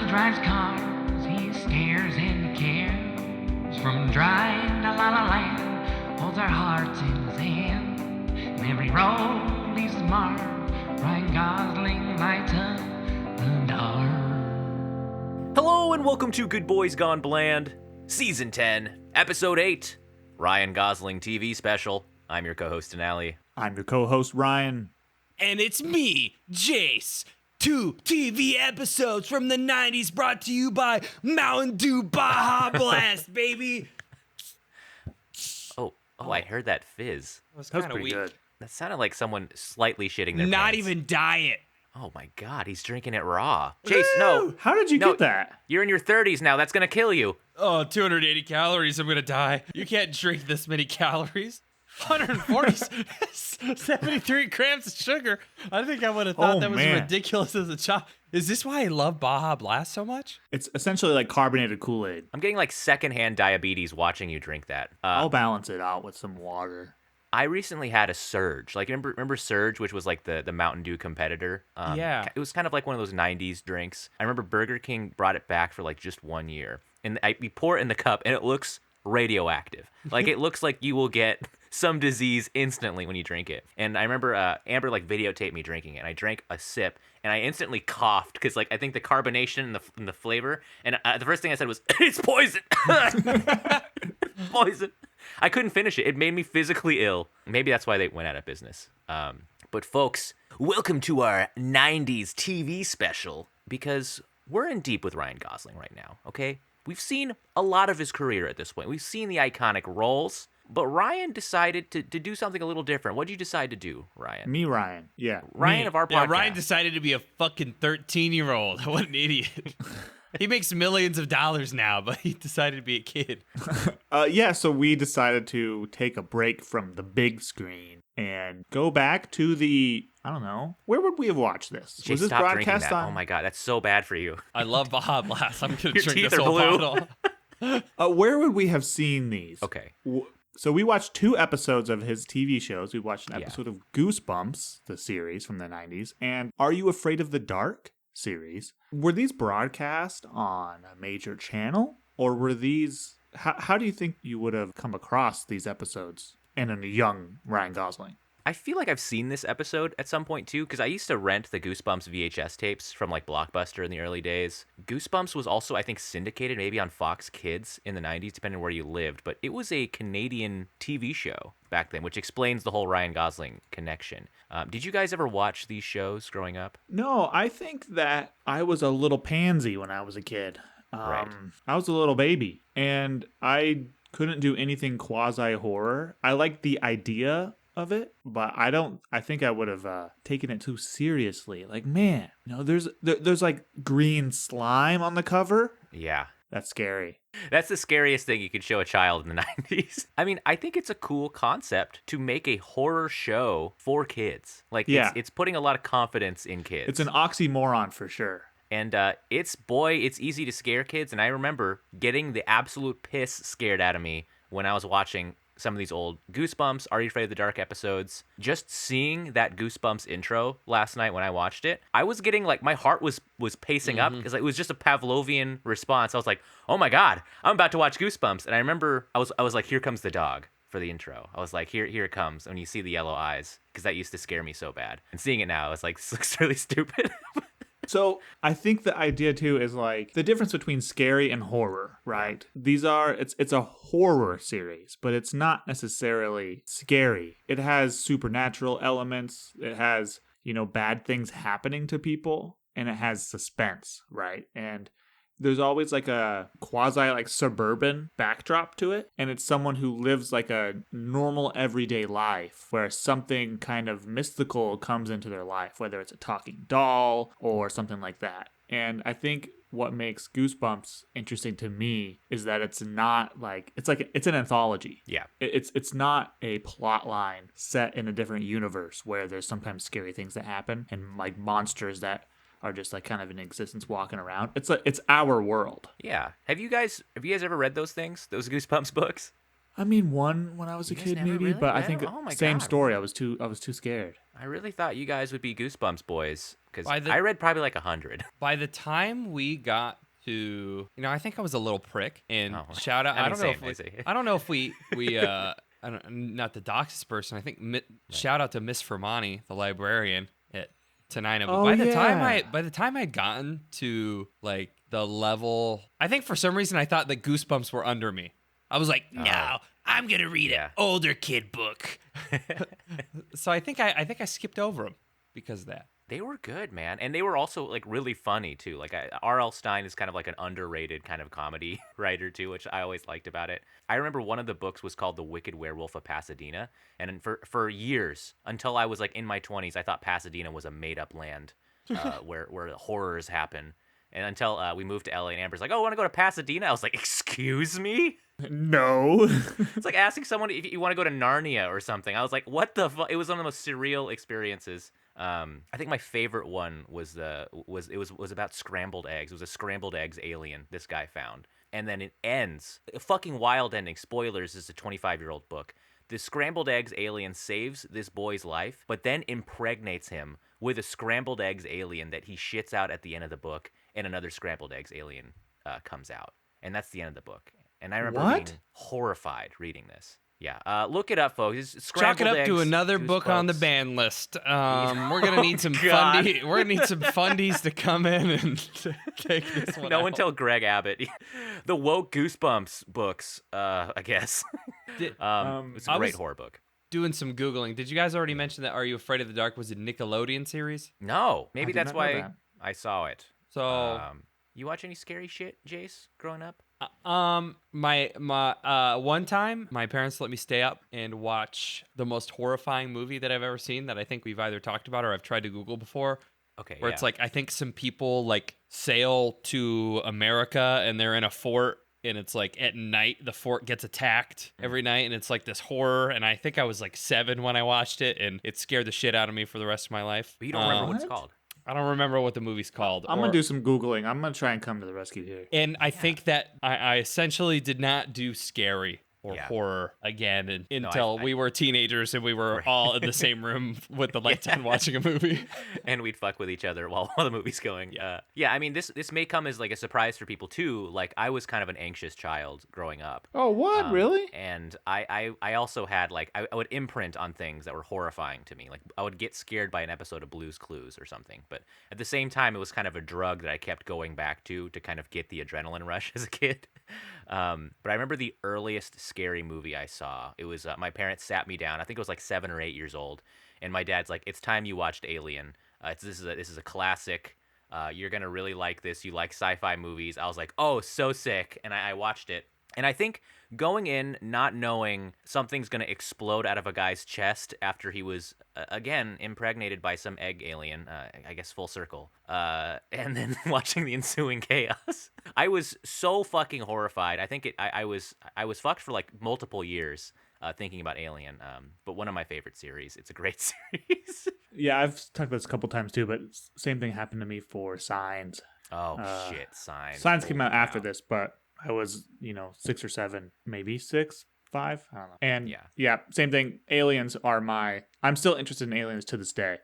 drives cars, he stares and he cares. From Drive to La La Land, holds our hearts in his hand. And every road leaves his mark. Ryan Gosling lights up the dark. Hello and welcome to Good Boys Gone Bland, Season 10, Episode 8, Ryan Gosling TV Special. I'm your co-host, Denali. I'm your co-host, Ryan. And it's me, Jace. 2 TV episodes from the 90s brought to you by Mountain Dew Baja Blast, baby. Oh, I heard that fizz. That was pretty good. That sounded like someone slightly shitting their Not pants. even diet. Oh my god, he's drinking it raw. Jace, no. How did you No. get that? You're in your 30s now. That's going to kill you. Oh, 280 calories. I'm going to die. You can't drink this many calories. 140, 73 grams of sugar. I think I would have thought that was ridiculous as a child. Is this why I love Baja Blast so much? It's essentially like carbonated Kool-Aid. I'm getting like secondhand diabetes watching you drink that. I'll balance it out with some water. I recently had a Surge. Like, remember Surge, which was like the Mountain Dew competitor? Yeah. It was kind of like one of those 90s drinks. I remember Burger King brought it back for like just 1 year. And we pour it in the cup, and it looks radioactive. Like, it looks like you will get some disease instantly when you drink it. And I remember Amber like videotaped me drinking it, and I drank a sip, and I instantly coughed because like I think the carbonation and the flavor. And the first thing I said was, "It's poison." Poison. I couldn't finish it. It made me physically ill. Maybe that's why they went out of business. But folks, welcome to our 90s TV special, because we're in deep with Ryan Gosling right now, okay? We've seen a lot of his career at this point. We've seen the iconic roles, but Ryan decided to do something a little different. What did you decide to do, Ryan? Me, Ryan. Yeah. Ryan of our podcast. Yeah, Ryan decided to be a fucking 13-year-old. What an idiot. He makes millions of dollars now, but he decided to be a kid. So we decided to take a break from the big screen and go back to I don't know, where would we have watched this? Jay, Was this stop drinking broadcast that. on? Oh my god, that's so bad for you. I love Baja Blast. I'm going to Your drink teeth this are whole blue. bottle. Where would we have seen these? Okay. So we watched 2 episodes of his TV shows. We watched an Yeah. episode of Goosebumps, the series from the 90s, and Are You Afraid of the Dark series. Were these broadcast on a major channel? Or were these... How do you think you would have come across these episodes in a young Ryan Gosling? I feel like I've seen this episode at some point too, because I used to rent the Goosebumps VHS tapes from like Blockbuster in the early days. Goosebumps was also, I think, syndicated maybe on Fox Kids in the 90s, depending on where you lived, but it was a Canadian TV show back then, which explains the whole Ryan Gosling connection. Did you guys ever watch these shows growing up? No, I think that I was a little pansy when I was a kid. Right. I was a little baby, and I couldn't do anything quasi-horror. I liked the idea of it, but I think I would have taken it too seriously. Like, man, there's like green slime on the cover. Yeah. That's scary. That's the scariest thing you could show a child in the 90s. I mean, I think it's a cool concept to make a horror show for kids. Like, Yeah. it's putting a lot of confidence in kids. It's an oxymoron for sure. And it's easy to scare kids. And I remember getting the absolute piss scared out of me when I was watching some of these old Goosebumps, Are You Afraid of the Dark episodes. Just seeing that Goosebumps intro last night when I watched it, I was getting like, my heart was pacing up because it was just a Pavlovian response. I was like, oh my God, I'm about to watch Goosebumps. And I remember I was like, here comes the dog for the intro. I was like, here it comes. When you see the yellow eyes, because that used to scare me so bad. And seeing it now, it's like, this looks really stupid. So I think the idea too is like the difference between scary and horror, right? It's a horror series, but it's not necessarily scary. It has supernatural elements. It has, bad things happening to people, and it has suspense, right? And there's always like a quasi like suburban backdrop to it. And it's someone who lives like a normal everyday life where something kind of mystical comes into their life, whether it's a talking doll or something like that. And I think what makes Goosebumps interesting to me is that it's not like, it's an anthology. Yeah. It's not a plot line set in a different universe where there's sometimes scary things that happen and like monsters that are just like kind of in existence walking around. It's our world. Yeah. Have you guys ever read those things? Those Goosebumps books? I mean, one when I was a You guys kid, never maybe, really but I read think them? Oh my same God. story. I was too scared. I really thought you guys would be Goosebumps boys because By the- I read probably like 100. By the time we got to, I think I was a little prick. And Oh. shout out, I mean, I don't same, know if I see. I don't know if we I don't, not the doxes person. I think shout out to Miss Fermani, the librarian at Tenina. But Oh, by the yeah. time I'd gotten to like the level, I think for some reason I thought that Goosebumps were under me. I was like, no, I'm gonna read Yeah. an older kid book. So I think I skipped over them because of that. They were good, man, and they were also like really funny too. Like R.L. Stine is kind of like an underrated kind of comedy writer too, which I always liked about it. I remember one of the books was called The Wicked Werewolf of Pasadena, and for years until I was like in my 20s, I thought Pasadena was a made up land where horrors happen. And until we moved to LA, and Amber's like, "Oh, I want to go to Pasadena." I was like, "Excuse me." No. It's like asking someone if you want to go to Narnia or something. I was like, "What the fuck?" It was one of the most surreal experiences. I think my favorite one was about scrambled eggs. It was a scrambled eggs alien this guy found, and then it ends a fucking wild ending. Spoilers. This is a 25-year-old book. The scrambled eggs alien saves this boy's life, but then impregnates him with a scrambled eggs alien that he shits out at the end of the book, and another scrambled eggs alien comes out, and that's the end of the book. And I remember What? being horrified reading this. Yeah, look it up, folks. It's Chalk Scrambled it up to Eggs, another book on the Goosebumps. ban list. We're gonna need some God. We're gonna need some fundies to come in and take this one. No out. one tell Greg Abbott. The woke Goosebumps books, I guess. Did- It's a I great was- horror book. Doing some googling. Did you guys already mention that Are You Afraid of the Dark was a Nickelodeon series? No, maybe did that's not know why that. I saw it. So You watch any scary shit, Jace, growing up? my one time my parents let me stay up and watch the most horrifying movie that I've ever seen that I think we've either talked about or I've tried to Google before. Okay, Where it's like I think some people like sail to America and they're in a fort and it's like at night the fort gets attacked every night and it's like this horror, and I think I was like 7 when I watched it and it scared the shit out of me for the rest of my life. But you don't remember what it's What? called. I don't remember what the movie's called. I'm gonna do some Googling. I'm gonna try and come to the rescue here. And I think that I essentially did not do scary or Yeah. horror again until we were teenagers and we were all in the same room with the lights on watching a movie. And we'd fuck with each other while the movie's going. Yeah, I mean, this may come as like a surprise for people too. Like, I was kind of an anxious child growing up. Oh, what? Really? And I also had like I would imprint on things that were horrifying to me. Like, I would get scared by an episode of Blue's Clues or something. But at the same time, it was kind of a drug that I kept going back to kind of get the adrenaline rush as a kid. But I remember the earliest scary movie I saw. It was my parents sat me down. I think it was like 7 or 8 years old, and my dad's like, "It's time you watched Alien. This is a classic. You're gonna really like this. You like sci-fi movies." I was like, "Oh, so sick!" And I watched it. And I think going in not knowing something's going to explode out of a guy's chest after he was, again, impregnated by some egg alien, I guess full circle, and then watching the ensuing chaos, I was so fucking horrified. I think I was fucked for like multiple years thinking about Alien, but one of my favorite series. It's a great series. Yeah, I've talked about this a couple times too, but same thing happened to me for Signs. Oh, shit, Signs. Signs came out after Wow. this, but I was, 6 or 7, maybe 6, 5, I don't know. And yeah, same thing. Aliens are I'm still interested in Aliens to this day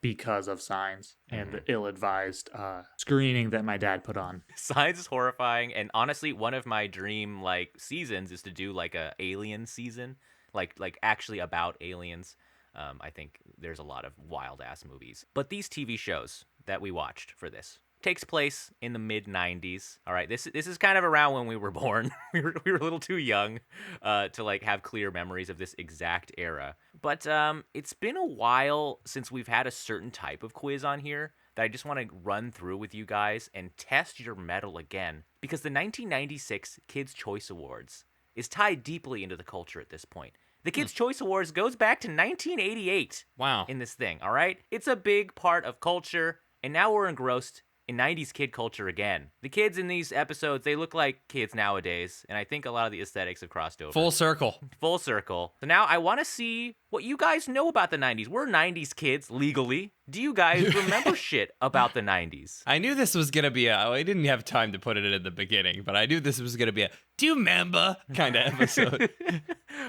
because of Signs and the ill-advised screening that my dad put on. Signs is horrifying, and honestly, one of my dream like seasons is to do like a alien season, like actually about aliens. I think there's a lot of wild ass movies, but these TV shows that we watched for this takes place in the mid 90s. All right, this is kind of around when we were born. we were a little too young to like have clear memories of this exact era. But it's been a while since we've had a certain type of quiz on here that I just want to run through with you guys and test your mettle again, because the 1996 Kids' Choice Awards is tied deeply into the culture at this point. The Kids' Choice Awards goes back to 1988. Wow. In this thing, all right? It's a big part of culture, and now we're engrossed in 90s kid culture again. The kids in these episodes, they look like kids nowadays, and I think a lot of the aesthetics have crossed over. Full circle. Full circle. So now I want to see what you guys know about the 90s. We're 90s kids, legally. Do you guys remember shit about the 90s? I knew this was going to be I didn't have time to put it in the beginning, but I knew this was going to be a do you remember kind of episode.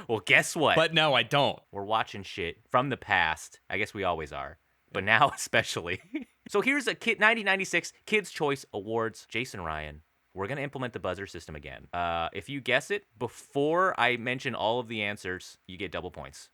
Well, guess what? But no, I don't. We're watching shit from the past. I guess we always are. But now especially. So here's a 1996 Kids' Choice Awards. Jace and Ryan, we're going to implement the buzzer system again. If you guess it before I mention all of the answers, you get double points.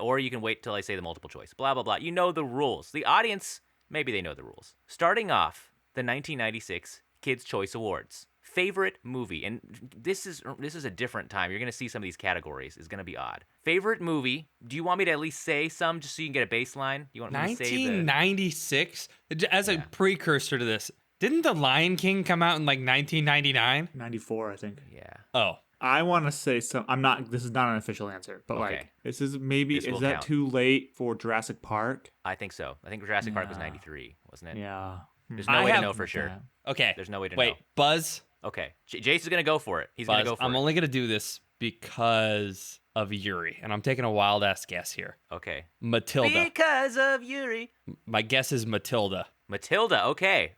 Or you can wait till I say the multiple choice. Blah, blah, blah. You know the rules. The audience, maybe they know the rules. Starting off, the 1996 Kids' Choice Awards. Favorite movie, and this is a different time. You're going to see some of these categories. It's going to be odd. Favorite movie. Do you want me to at least say some just so you can get a baseline? You want me to say 1996? As a precursor to this, didn't The Lion King come out in like 1999? 94, I think. Yeah. Oh. I want to say some. This is not an official answer, but Okay. this is maybe. This Is will that count. too late for Jurassic Park? I think so. I think Jurassic Park was 93, wasn't it? Yeah. There's no way to know for sure. Okay. There's no way to Wait, know. Buzz. Okay. Jace is going to go for it. He's going to Buzz. go for I'm it. only going to do this because of Yuri, and I'm taking a wild ass guess here. Okay. Matilda. Because of Yuri. My guess is Matilda. Matilda. Okay.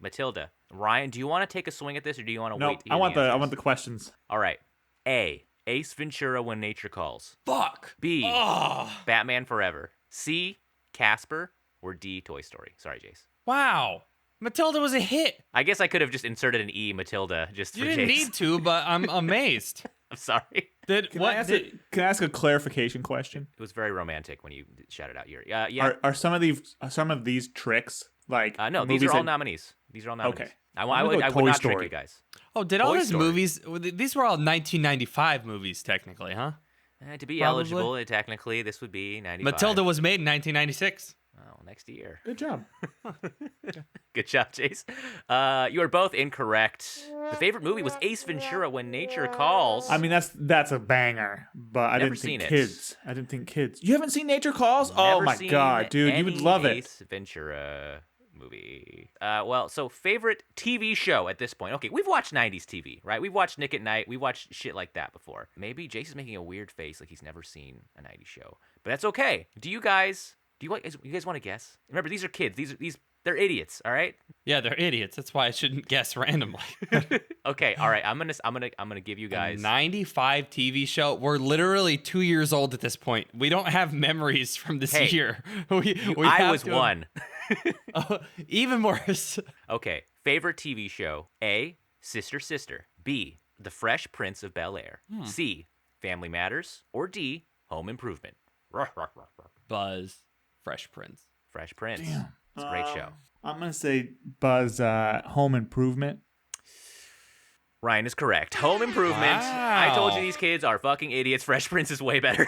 Matilda. Ryan, do you want to take a swing at this, or do you want to No, wait? To I hear want the I answers? want the questions. All right. A. Ace Ventura: When Nature Calls. Fuck. B. Oh. Batman Forever. C. Casper. Or D. Toy Story. Sorry, Jace. Wow. Matilda was a hit. I guess I could have just inserted an E, Matilda, just You for didn't Jace. need to, but I'm amazed. I'm sorry. Can I ask a clarification question? It was very romantic when you shouted out Yuri. Yeah. Are some of these tricks like No, these movies are all that- nominees. These are all nominees. Okay. I I'm gonna would go not Toy trick Story. you guys. Oh, did all Toy these Story. movies? These were all 1995 movies, technically, huh? To be Probably. eligible, technically, this would be 95. Matilda was made in 1996. Oh, next year. Good job. Good job, Jace. You are both incorrect. The favorite movie was Ace Ventura: When Nature Calls. I mean that's a banger, but I Never didn't think seen it. kids. I didn't think kids. You haven't seen Nature Calls? Oh Never my seen god, dude, you would any love it. Ace Ventura movie. So favorite TV show at this point. Okay, we've watched 90s TV, right? We've watched Nick at Night. We watched shit like that before. Maybe Jace is making a weird face like he's never seen a 90s show. But that's okay. Do you guys want to guess? Remember, these are kids. They're idiots, all right? Yeah, they're idiots. That's why I shouldn't guess randomly. Okay, all right. I'm gonna give you guys 95 TV show. We're literally 2 years old at this point. We don't have memories from this Hey, year. We I have was to- one. Oh, even worse. Okay, favorite TV show. A. Sister Sister. B. The Fresh Prince of Bel-Air. C. Family Matters. Or D. Home Improvement. Buzz, Fresh Prince. Fresh Prince. It's a great show. I'm gonna say Buzz Home Improvement. Ryan is correct. Home Improvement. Wow. I told you these kids are fucking idiots. Fresh Prince is way better.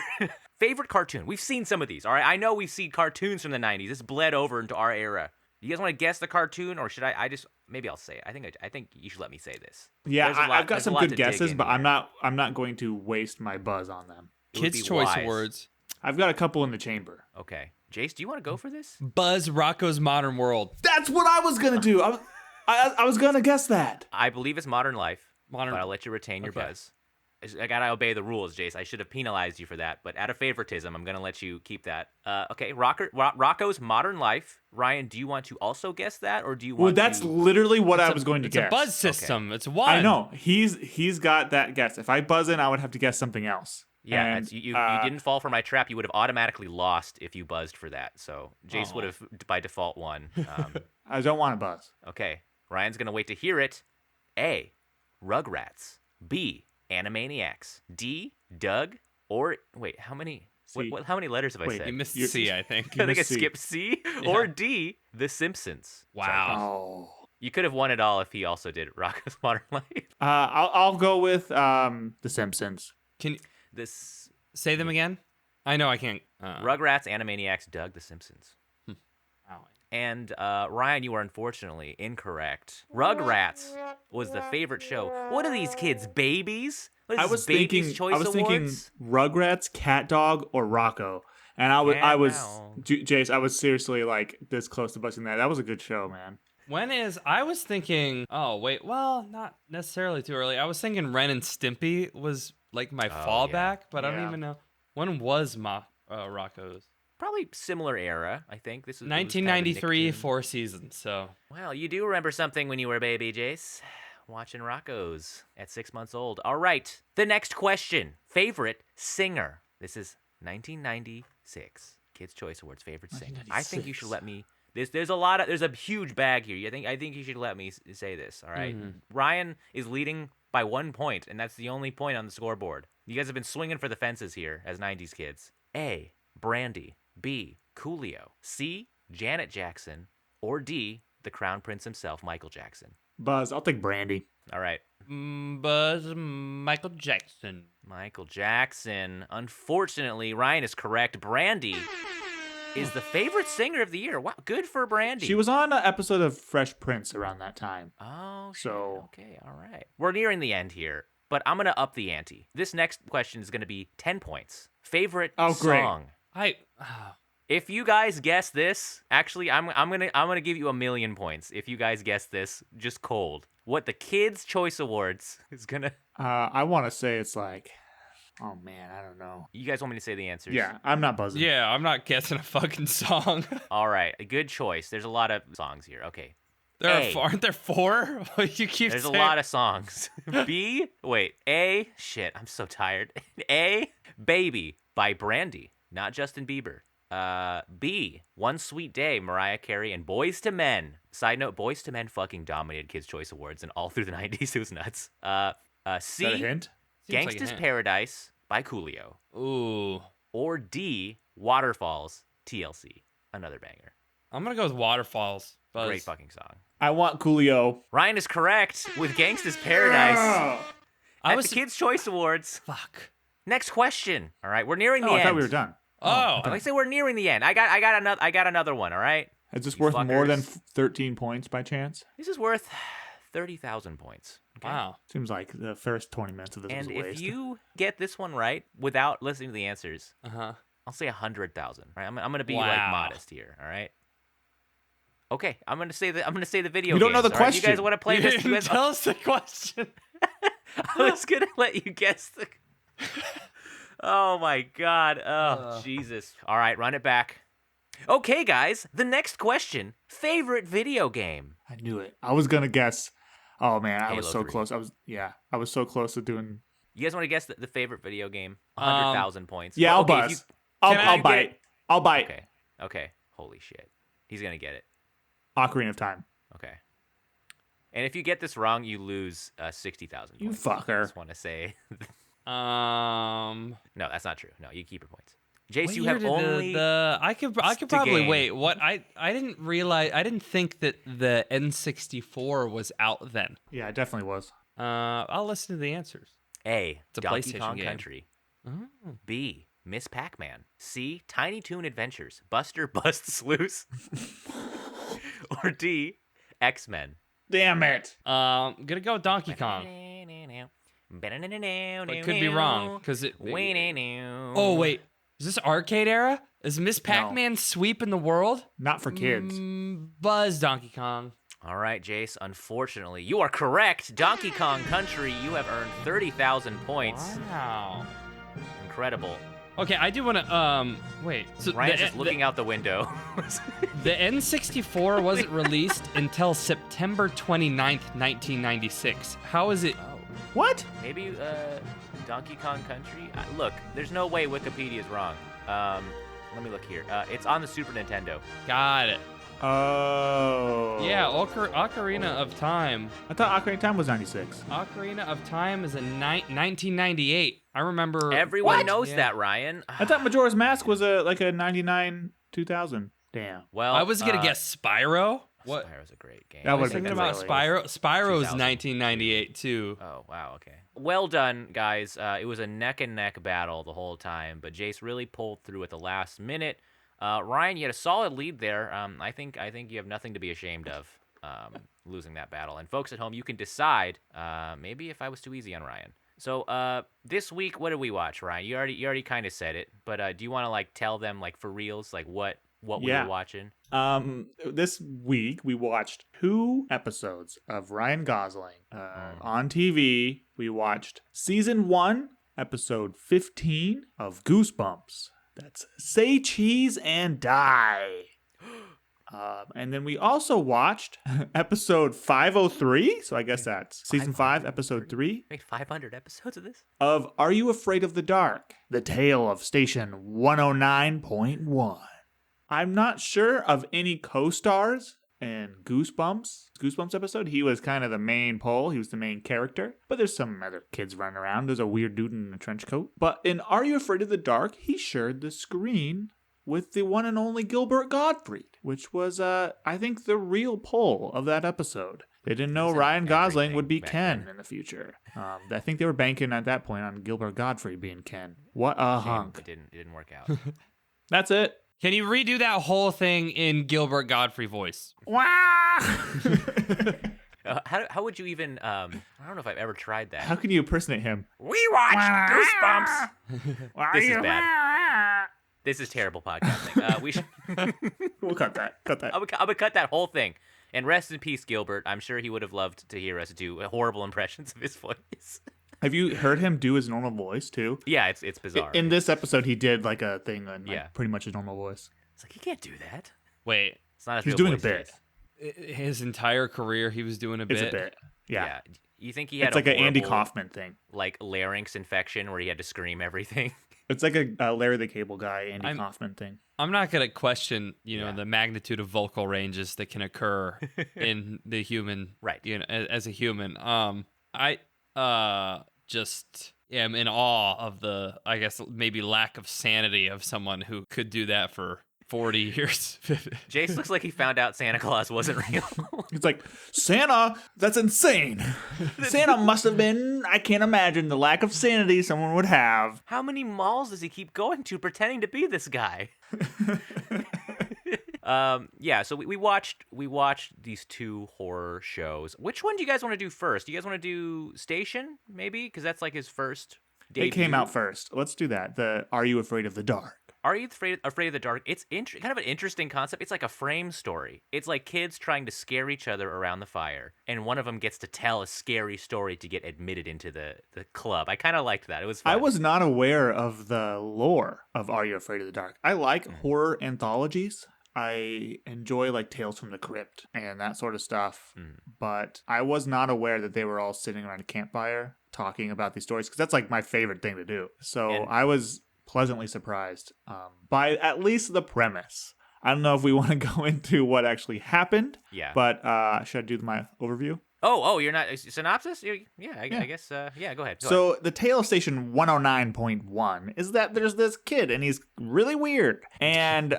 Favorite cartoon. We've seen some of these, all right? I know we've seen cartoons from the 90s. This bled over into our era. You guys want to guess the cartoon, or should I just maybe I'll say it. I think you should let me say this. Yeah, There's a lot- I've got there's a some lot good to dig guesses, in but here. I'm not going to waste my buzz on them. It would Kids' be Choice wise. Awards. I've got a couple in the chamber. Okay. Jace, do you want to go for this? Buzz, Rocco's Modern World. That's what I was gonna do. I was gonna guess that. I believe it's Modern Life, Modern. but I'll let you retain your Okay. buzz. I gotta obey the rules, Jace. I should have penalized you for that, but out of favoritism, I'm gonna let you keep that. Okay, Rocco's Modern Life. Ryan, do you want to also guess that, or do you want? Well, that's to... literally what I was going to It's guess. a buzz system. It's one. I know. He's got that guess. If I buzz in, I would have to guess something else. Yeah, And, that's, you didn't fall for my trap. You would have automatically lost if you buzzed for that. So Jace would have by default won. I don't want to buzz. Okay, Ryan's gonna wait to hear it. A. Rugrats. B. Animaniacs. D. Doug. Or wait, how many? C. How many letters have I Wait, said? You missed You're- C, I think. I think I missed C. skipped C. Or D. The Simpsons. Wow. Oh. You could have won it all if he also did Rocko's Modern Life. I'll go with The Simpsons. Can This say them again? I know I can't. Rugrats, Animaniacs, Doug, The Simpsons. Ow. And Ryan, you are unfortunately incorrect. Rugrats was the favorite show. What are these kids, babies? What is I this, was Babies' thinking. Choice I was thinking Awards? Rugrats, Cat Dog, or Rocco. And I was Cat Dog. Jace. I was seriously like this close to busting that. That was a good show, man. I was thinking, oh, wait, well, not necessarily too early. I was thinking Ren and Stimpy was like my fallback, but I don't even know. When was Rocco's? Probably similar era, I think. This was 1993, kind of 4 seasons, so. Well, you do remember something when you were a baby, Jace. Watching Rocco's at 6 months old. All right, the next question. Favorite singer. This is 1996. Kids' Choice Awards favorite singer. I think you should let me... There's a huge bag here. I think you should let me say this, all right? Ryan is leading by 1 point, and that's the only point on the scoreboard. You guys have been swinging for the fences here as 90s kids. A, Brandy. B, Coolio. C, Janet Jackson. Or D, the Crown Prince himself, Michael Jackson. Buzz, I'll take Brandy. All right. Buzz, Michael Jackson. Michael Jackson. Unfortunately, Ryan is correct. Brandy is the favorite singer of the year. Wow, good for Brandy. She was on an episode of Fresh Prince around that time. Oh, so okay, all right. We're nearing the end here, but I'm gonna up the ante. This next question is gonna be 10 points. Favorite song. If you guys guess this, actually, I'm gonna give you 1,000,000 points if you guys guess this just cold. What the Kids' Choice Awards is gonna. I want to say it's like. Oh, man, I don't know. You guys want me to say the answers? Yeah, I'm not buzzing. Yeah, I'm not guessing a fucking song. All right, a good choice. There's a lot of songs here. Okay. Aren't there 4? You keep There's saying... a lot of songs. A, shit, I'm so tired. A, Baby by Brandy, not Justin Bieber. B, One Sweet Day, Mariah Carey and Boyz II Men. Side note, Boyz II Men fucking dominated Kids' Choice Awards and all through the 90s. It was nuts. C, Is that a hint? Gangsta's Paradise by Coolio. Ooh. Or D, Waterfalls, TLC. Another banger. I'm going to go with Waterfalls. Buzz. Great fucking song. I want Coolio. Ryan is correct with Gangsta's Paradise. Yeah. The Kids' Choice Awards. Fuck. Next question. All right, we're nearing the end. I thought we were done. Like I said, we're nearing the end. I got another one. All right. Is this worth more than 13 points by chance? This is worth 30,000 points. Okay? Wow. Seems like the first 20 minutes of this was a waste. And if you get this one right without listening to the answers, I'll say 100,000. Right? I'm gonna be like modest here. All right. Okay, I'm gonna say the video. You don't know the games, question. Right? You guys want to play this? Tell us the question. I was gonna let you guess the. Oh my God! Oh Jesus! All right, run it back. Okay, guys. The next question: favorite video game. I knew it. I was gonna guess. Oh man, I Halo was so 3. close. I was so close to doing. You guys want to guess the favorite video game? 100,000 points. Yeah, Well, I'll buzz. I'll bite. I'll bite. Okay. Holy shit. He's gonna get it. Ocarina of Time. Okay. And if you get this wrong, you lose 60,000 points. You fucker. I just want to say. No, that's not true. No, you keep your points. Jace, what you year have did only. I could probably game. wait. What I didn't realize. I didn't think that the N64 was out then. Yeah, it definitely was. I'll listen to the answers. A, It's a Donkey PlayStation Kong game. Country. Oh. B, Miss Pac-Man. C, Tiny Toon Adventures. Buster Busts Loose. Or D, X-Men. Damn it. Gonna go with Donkey Kong. But could be wrong because it. Oh wait, is this arcade era? Is Miss Pac-Man sweeping the world? Not for kids. Buzz Donkey Kong. All right, Jace. Unfortunately, you are correct. Donkey Kong Country. You have earned 30,000 points. Wow. Incredible. Okay, I do want to. Wait. So Ryan's just looking out the window. The N64 wasn't released until September 29th, 1996. How is it? What? Maybe Donkey Kong Country? Look, there's no way Wikipedia is wrong. Let me look here. It's on the Super Nintendo. Got it. Oh. Yeah, Ocarina of Time. I thought Ocarina of Time was 96. Ocarina of Time is in 1998. I remember. Everyone knows that, Ryan. I thought Majora's Mask was like a 99 2000. Damn. Well, I was gonna guess Spyro. What? Spyro's a great game. That I would was have thinking been about really- Spyro. Spyro's 2000. 1998 too. Oh, wow, okay. Well done, guys. It was a neck-and-neck battle the whole time, but Jace really pulled through at the last minute. Ryan, you had a solid lead there. I think you have nothing to be ashamed of losing that battle. And folks at home, you can decide maybe if I was too easy on Ryan. So this week, what did we watch, Ryan? You already kind of said it, but do you want to like tell them like for reals like what what we were watching? This week we watched 2 episodes of Ryan Gosling on TV. We watched season 1, episode 15 of Goosebumps. That's Say Cheese and Die. And then we also watched episode 503. So I guess that's season 5, episode 3. Wait, 500 episodes of this? Of Are You Afraid of the Dark? The Tale of Station 109.1. I'm not sure of any co-stars in Goosebumps episode. He was kind of the main pole. He was the main character. But there's some other kids running around. There's a weird dude in a trench coat. But in Are You Afraid of the Dark, he shared the screen with the one and only Gilbert Gottfried, which was, I think, the real pole of that episode. They didn't know Ryan Gosling would be Ken in the future. I think they were banking at that point on Gilbert Gottfried being Ken. What a hunk. It didn't work out. That's it. Can you redo that whole thing in Gilbert Gottfried voice? How would you even, I don't know if I've ever tried that. How can you impersonate him? We watched Goosebumps. This is bad. This is terrible podcasting. We should... We'll cut that. I would cut that whole thing. And rest in peace, Gilbert. I'm sure he would have loved to hear us do horrible impressions of his voice. Have you heard him do his normal voice, too? Yeah, it's bizarre. In this episode, he did like a thing on pretty much his normal voice. It's like, you can't do that. Wait. It's not He's doing a bit. His entire career, he was doing a bit? It's a bit. Yeah. You think he had it's like an Andy Kaufman thing. Like larynx infection where he had to scream everything? It's like a Larry the Cable Guy, Andy Kaufman thing. I'm not going to question, the magnitude of vocal ranges that can occur in the human, right? As a human. I just am in awe of the, I guess, maybe lack of sanity of someone who could do that for 40 years. Jace looks like he found out Santa Claus wasn't real. He's like, Santa? That's insane. Santa must have been, I can't imagine the lack of sanity someone would have. How many malls does he keep going to pretending to be this guy? So we watched these 2 horror shows. Which one do you guys want to do first? Do you guys want to do Station, maybe? Because that's like his first debut. It came out first. Let's do that. The Are You Afraid of the Dark? Are You Afraid of the Dark? It's kind of an interesting concept. It's like a frame story. It's like kids trying to scare each other around the fire, and one of them gets to tell a scary story to get admitted into the club. I kind of liked that. It was fun. I was not aware of the lore of Are You Afraid of the Dark? I like horror anthologies. I enjoy like Tales from the Crypt and that sort of stuff, but I was not aware that they were all sitting around a campfire talking about these stories, because that's like my favorite thing to do. So I was pleasantly surprised by at least the premise. I don't know if we want to go into what actually happened, but should I do my overview? Oh, you're not synopsis? I guess. Go ahead. Go ahead. The tale of Station 109.1 is that there's this kid and he's really weird, and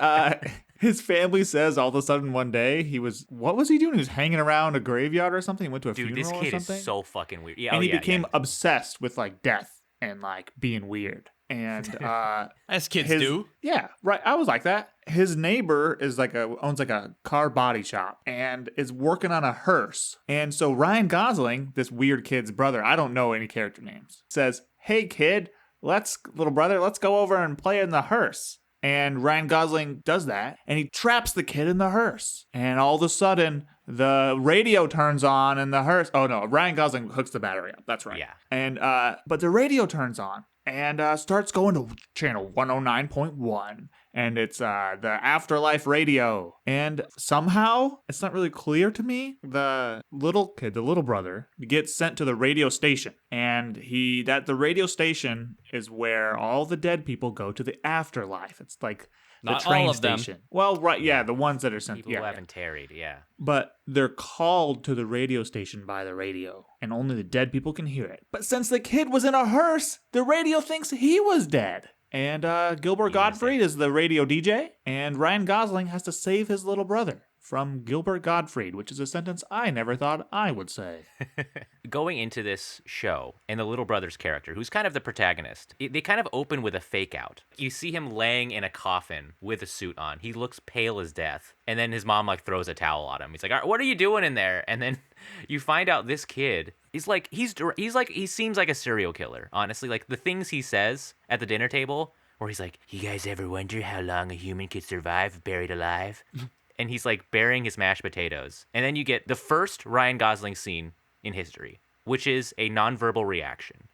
his family says all of a sudden one day what was he doing? He was hanging around a graveyard or something. He went to a funeral or something. Dude, this kid is so fucking weird. Yeah, and he became obsessed with like death and like being weird. And as kids do. Yeah, right. I was like that. His neighbor is owns a car body shop and is working on a hearse. And so Ryan Gosling, this weird kid's brother, I don't know any character names, says, "Hey kid, little brother, let's go over and play in the hearse." And Ryan Gosling does that, and he traps the kid in the hearse. And all of a sudden, the radio turns on in the hearse. Oh no, Ryan Gosling hooks the battery up. That's right. Yeah. And but the radio turns on and starts going to channel 109.1. And it's the Afterlife radio. And somehow, it's not really clear to me, the little kid, the little brother, gets sent to the radio station. And the radio station is where all the dead people go to the afterlife. It's like the not train all of station. Them. Well, right, yeah, the ones that are sent. People who haven't tarried, yeah. But they're called to the radio station by the radio, and only the dead people can hear it. But since the kid was in a hearse, the radio thinks he was dead. And Gilbert Gottfried is the radio DJ, and Ryan Gosling has to save his little brother from Gilbert Gottfried, which is a sentence I never thought I would say. Going into this show, and the little brother's character, who's kind of the protagonist, they kind of open with a fake out. You see him laying in a coffin with a suit on. He looks pale as death. And then his mom throws a towel on him. He's like, "All right, what are you doing in there?" And then you find out this kid, he seems like a serial killer, honestly. Like the things he says at the dinner table where he's like, "You guys ever wonder how long a human could survive buried alive?" And he's like burying his mashed potatoes. And then you get the first Ryan Gosling scene in history, which is a nonverbal reaction.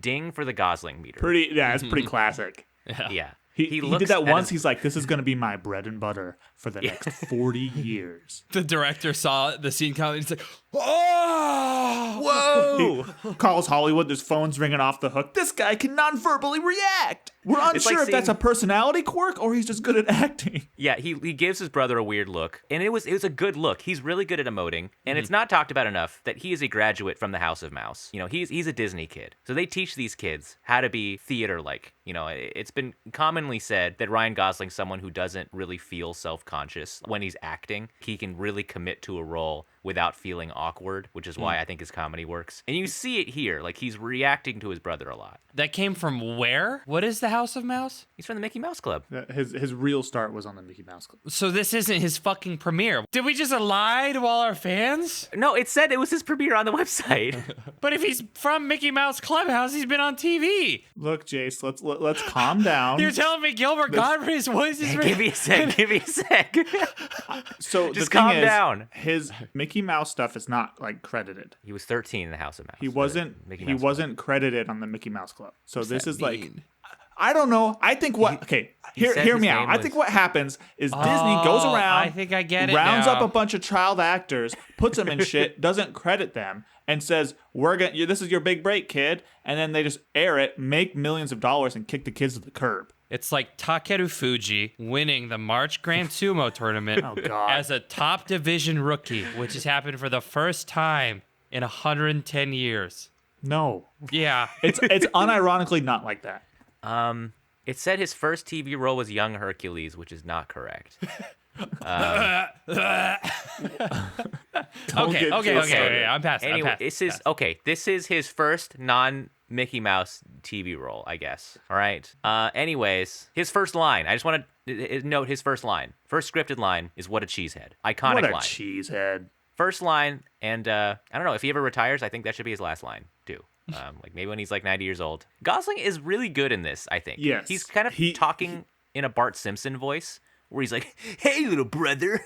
Ding for the Gosling meter. It's pretty classic. Yeah. He did that once. He's like, this is going to be my bread and butter for the next 40 years. The director saw the scene coming. He's like, oh! Whoa! He calls Hollywood. His phone's ringing off the hook. This guy can non-verbally react. We're unsure if that's a personality quirk or he's just good at acting. Yeah, he gives his brother a weird look, and it was a good look. He's really good at emoting, and it's not talked about enough that he is a graduate from the House of Mouse. You know, he's a Disney kid, so they teach these kids how to be theater-like. You know, it's been commonly said that Ryan Gosling's someone who doesn't really feel self-conscious when he's acting. He can really commit to a role without feeling awkward, which is why I think his comedy works. And you see it here, like he's reacting to his brother a lot. That came from where? What is the House of Mouse? He's from the Mickey Mouse Club. His real start was on the Mickey Mouse Club. So this isn't his fucking premiere. Did we just lie to all our fans? No, it said it was his premiere on the website. But if he's from Mickey Mouse Clubhouse, he's been on TV. Look, Jace, let's calm down. You're telling me Gilbert Godfrey's voice is Give me a sec. So just the thing calm is, down. His Mickey Mouse stuff is not like credited. He was 13 in the House of Mouse. He wasn't credited on the Mickey Mouse Club. So this is like, mean? I don't know. I think hear me out. I think what happens is Disney goes around. I think I get it rounds now. up a bunch of child actors, puts them in shit, doesn't credit them, and says, this is your big break, kid. And then they just air it, make millions of dollars, and kick the kids to the curb. It's like Takeru Fuji winning the March Grand Sumo tournament as a top division rookie, which has happened for the first time in 110 years. No. Yeah. It's unironically not like that. It said his first TV role was Young Hercules, which is not correct. Okay. I'm past it. Anyway, this is his first non-Mickey Mouse TV role, I guess. All right. Anyways, his first line. I just want to note his first line. First scripted line is "What a cheesehead." Iconic What a line. cheesehead. First line, and I don't know if he ever retires. I think that should be his last line too. Like maybe when he's like 90 years old. Gosling is really good in this, I think. Yes. He's kind of talking in a Bart Simpson voice, where he's like, "Hey, little brother,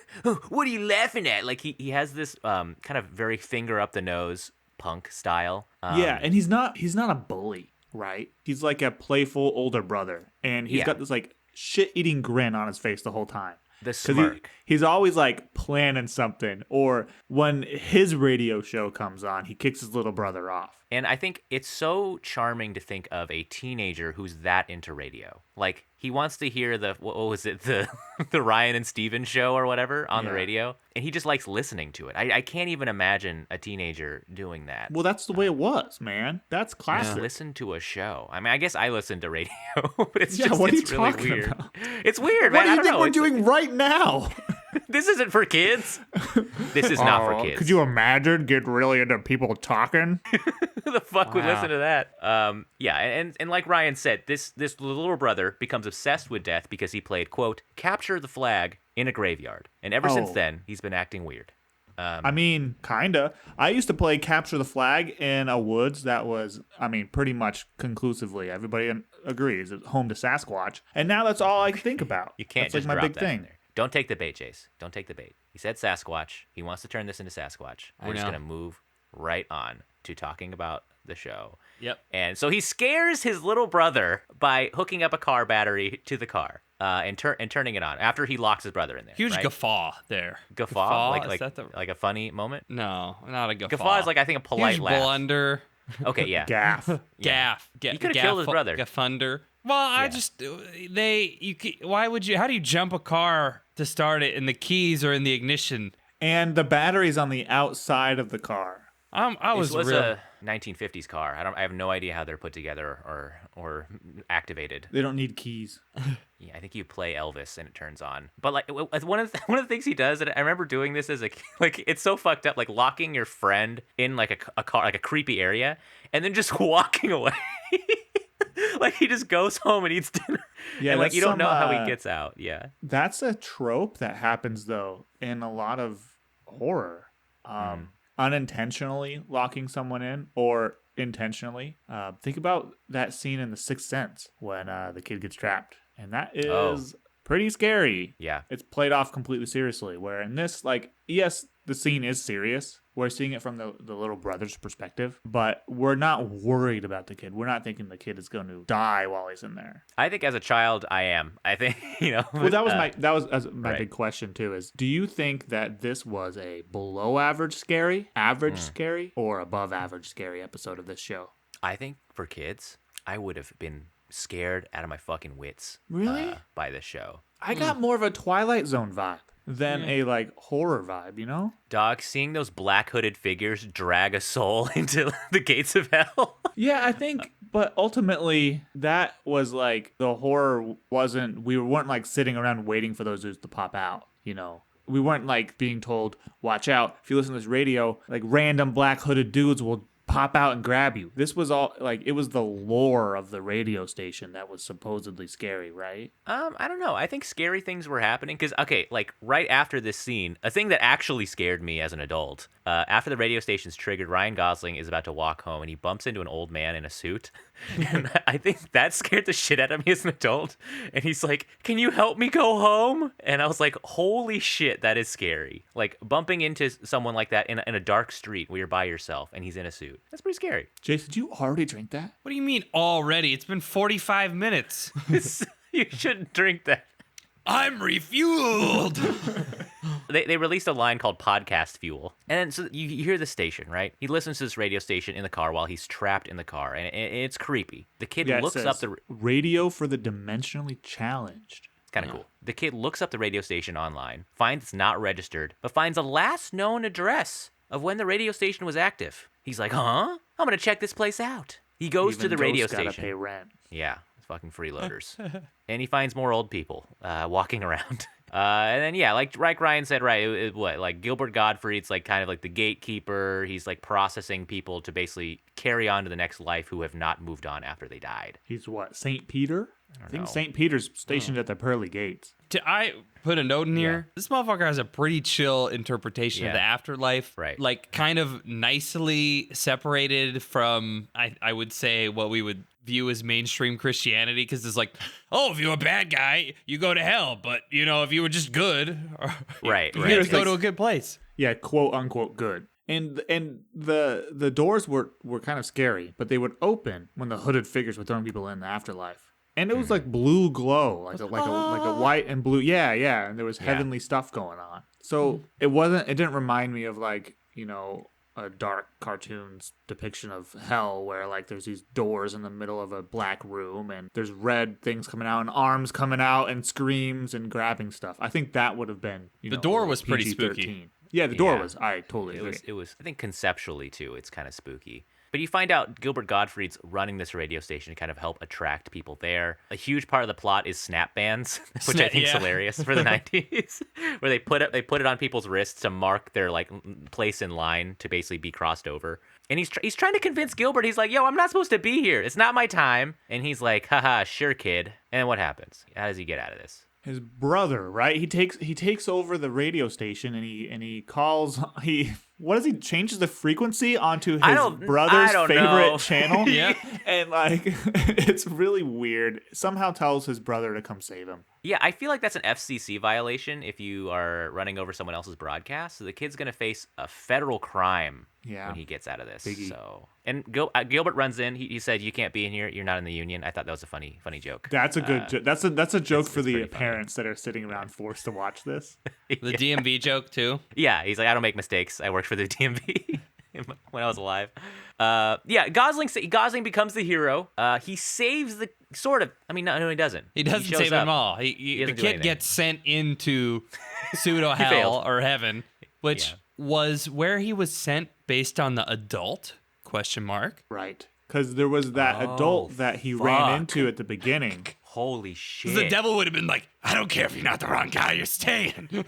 what are you laughing at?" Like he has this kind of very finger up the nose punk style. Yeah, and he's not a bully, right? He's like a playful older brother, and he's got this like shit-eating grin on his face the whole time. The smirk. He's always like planning something, or when his radio show comes on, he kicks his little brother off. And I think it's so charming to think of a teenager who's that into radio. Like, he wants to hear the Ryan and Steven show or whatever on the radio, and he just likes listening to it. I can't even imagine a teenager doing that. Well, that's the way it was, man. That's classic. Just listen to a show. I mean, I guess I listen to radio, but it's what are you it's really talking weird. about? It's weird, What man. do you think we're doing right now? This isn't for kids. This is not for kids. Could you imagine getting really into people talking? Who the fuck would listen to that? And like Ryan said, this little brother becomes obsessed with death because he played, quote, "capture the flag" in a graveyard. And ever since then, he's been acting weird. I mean, kinda. I used to play capture the flag in a woods that was, pretty much conclusively, everybody agrees, it's home to Sasquatch. And now that's all I think about. You can't that's just like my drop big that thing. in there. Don't take the bait, Jace. Don't take the bait. He said Sasquatch. He wants to turn this into Sasquatch. We're just going to move right on to talking about the show. Yep. And so he scares his little brother by hooking up a car battery to the car and turning it on after he locks his brother in there. Huge right? guffaw there. Guffaw? Is that the... Like a funny moment? No, not a guffaw. Guffaw is like, I think, a polite Huge laugh. blunder. Okay, yeah. Gaff. Gaff. He could have killed his brother. Gaffunder. Well, how do you jump a car to start it and the keys are in the ignition? And the battery's on the outside of the car. This was a 1950s car. I have no idea how they're put together or activated. They don't need keys. Yeah, I think you play Elvis and it turns on. But like one of the things he does, and I remember doing this as a like, it's so fucked up, like locking your friend in like a car, like a creepy area, and then just walking away. Like he just goes home and eats dinner. Yeah, and like you don't know how he gets out. Yeah. That's a trope that happens though in a lot of horror. Unintentionally locking someone in, or intentionally. Think about that scene in The Sixth Sense when the kid gets trapped. And that is pretty scary. Yeah. It's played off completely seriously. Where in this, like, yes, the scene is serious. We're seeing it from the little brother's perspective, but we're not worried about the kid. We're not thinking the kid is going to die while he's in there. I think as a child, I am. I think, Well, that was my big question too. Is do you think that this was a below average scary, scary, or above average scary episode of this show? I think for kids, I would have been scared out of my fucking wits. Really? By this show. I got more of a Twilight Zone vibe than a like horror vibe, you know? Dog, seeing those black hooded figures drag a soul into the gates of hell. Yeah, I think, but ultimately that was like the horror we weren't like sitting around waiting for those dudes to pop out, you know? We weren't like being told, watch out, if you listen to this radio, like random black hooded dudes will pop out and grab you. This was all like, it was the lore of the radio station that was supposedly scary, right? I don't know. I think scary things were happening because, okay, like right after this scene, a thing that actually scared me as an adult, after the radio station's triggered, Ryan Gosling is about to walk home and he bumps into an old man in a suit. And I think that scared the shit out of me as an adult. And he's like, can you help me go home? And I was like, holy shit, that is scary. Like bumping into someone like that in a dark street where you're by yourself and he's in a suit. That's pretty scary. Jason, did you already drink that? What do you mean already? It's been 45 minutes. You shouldn't drink that. I'm refueled. They released a line called podcast fuel. And then so you hear the station, right? He listens to this radio station in the car while he's trapped in the car. And it's creepy. The kid looks up the radio for the dimensionally challenged. It's kind of cool. The kid looks up the radio station online, finds it's not registered, but finds a last known address of when the radio station was active. He's like, huh? I'm going to check this place out. He goes to the radio station. Gotta pay rent. Yeah, it's fucking freeloaders. And he finds more old people walking around. And then, yeah, like Ryan said, right, like Gilbert Gottfried's like kind of like the gatekeeper. He's like processing people to basically carry on to the next life who have not moved on after they died. He's what, St. Peter? I think know. St. Peter's stationed at the pearly gates. I put a note in here. Yeah. This motherfucker has a pretty chill interpretation of the afterlife. Right. Like kind of nicely separated from, I would say, what we would view as mainstream Christianity. Because it's like, oh, if you're a bad guy, you go to hell. But, if you were just good, right, you get to go to a good place. Yeah, quote unquote good. And the doors were kind of scary, but they would open when the hooded figures were throwing people in the afterlife. And it was like blue glow, like a white and blue. Yeah, and there was heavenly stuff going on. So it didn't remind me of like, a dark cartoon's depiction of hell where like there's these doors in the middle of a black room and there's red things coming out and arms coming out and screams and grabbing stuff. I think that would have been, the door was pretty PG-13. spooky. Yeah, the door was. I totally agree. It was, I think conceptually too, it's kind of spooky. But you find out Gilbert Gottfried's running this radio station to kind of help attract people there. A huge part of the plot is snap bands, which I think is hilarious for the 90s, where they put it on people's wrists to mark their like place in line to basically be crossed over. And he's trying to convince Gilbert. He's like, yo, I'm not supposed to be here. It's not my time. And he's like, haha, sure, kid. And then what happens? How does he get out of this? His brother, right? He takes over the radio station and he calls what does he changes the frequency onto his brother's favorite channel? Yeah. And like it's really weird. Somehow tells his brother to come save him. Yeah, I feel like that's an FCC violation if you are running over someone else's broadcast. So the kid's going to face a federal crime when he gets out of this. Biggie. So, and Gilbert runs in. He said, "You can't be in here. You're not in the union." I thought that was a funny joke. That's a good joke. That's a joke for the parents that are sitting around forced to watch this. The DMV joke too. Yeah, he's like, "I don't make mistakes. I worked for the DMV." When I was alive. Gosling becomes the hero. He saves the sort of. I mean, no, he doesn't. He doesn't save them all. The kid gets sent into pseudo hell or heaven, which was where he was sent based on the adult ? Right, because there was that adult that he ran into at the beginning. Holy shit! The devil would have been like, "I don't care if you're not the wrong guy. You're staying."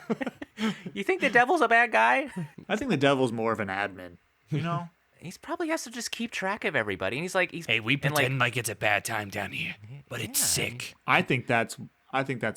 You think the devil's a bad guy? I think the devil's more of an admin. He probably has to just keep track of everybody. And he's like, hey, we pretend like it's a bad time down here, but it's sick. I think that's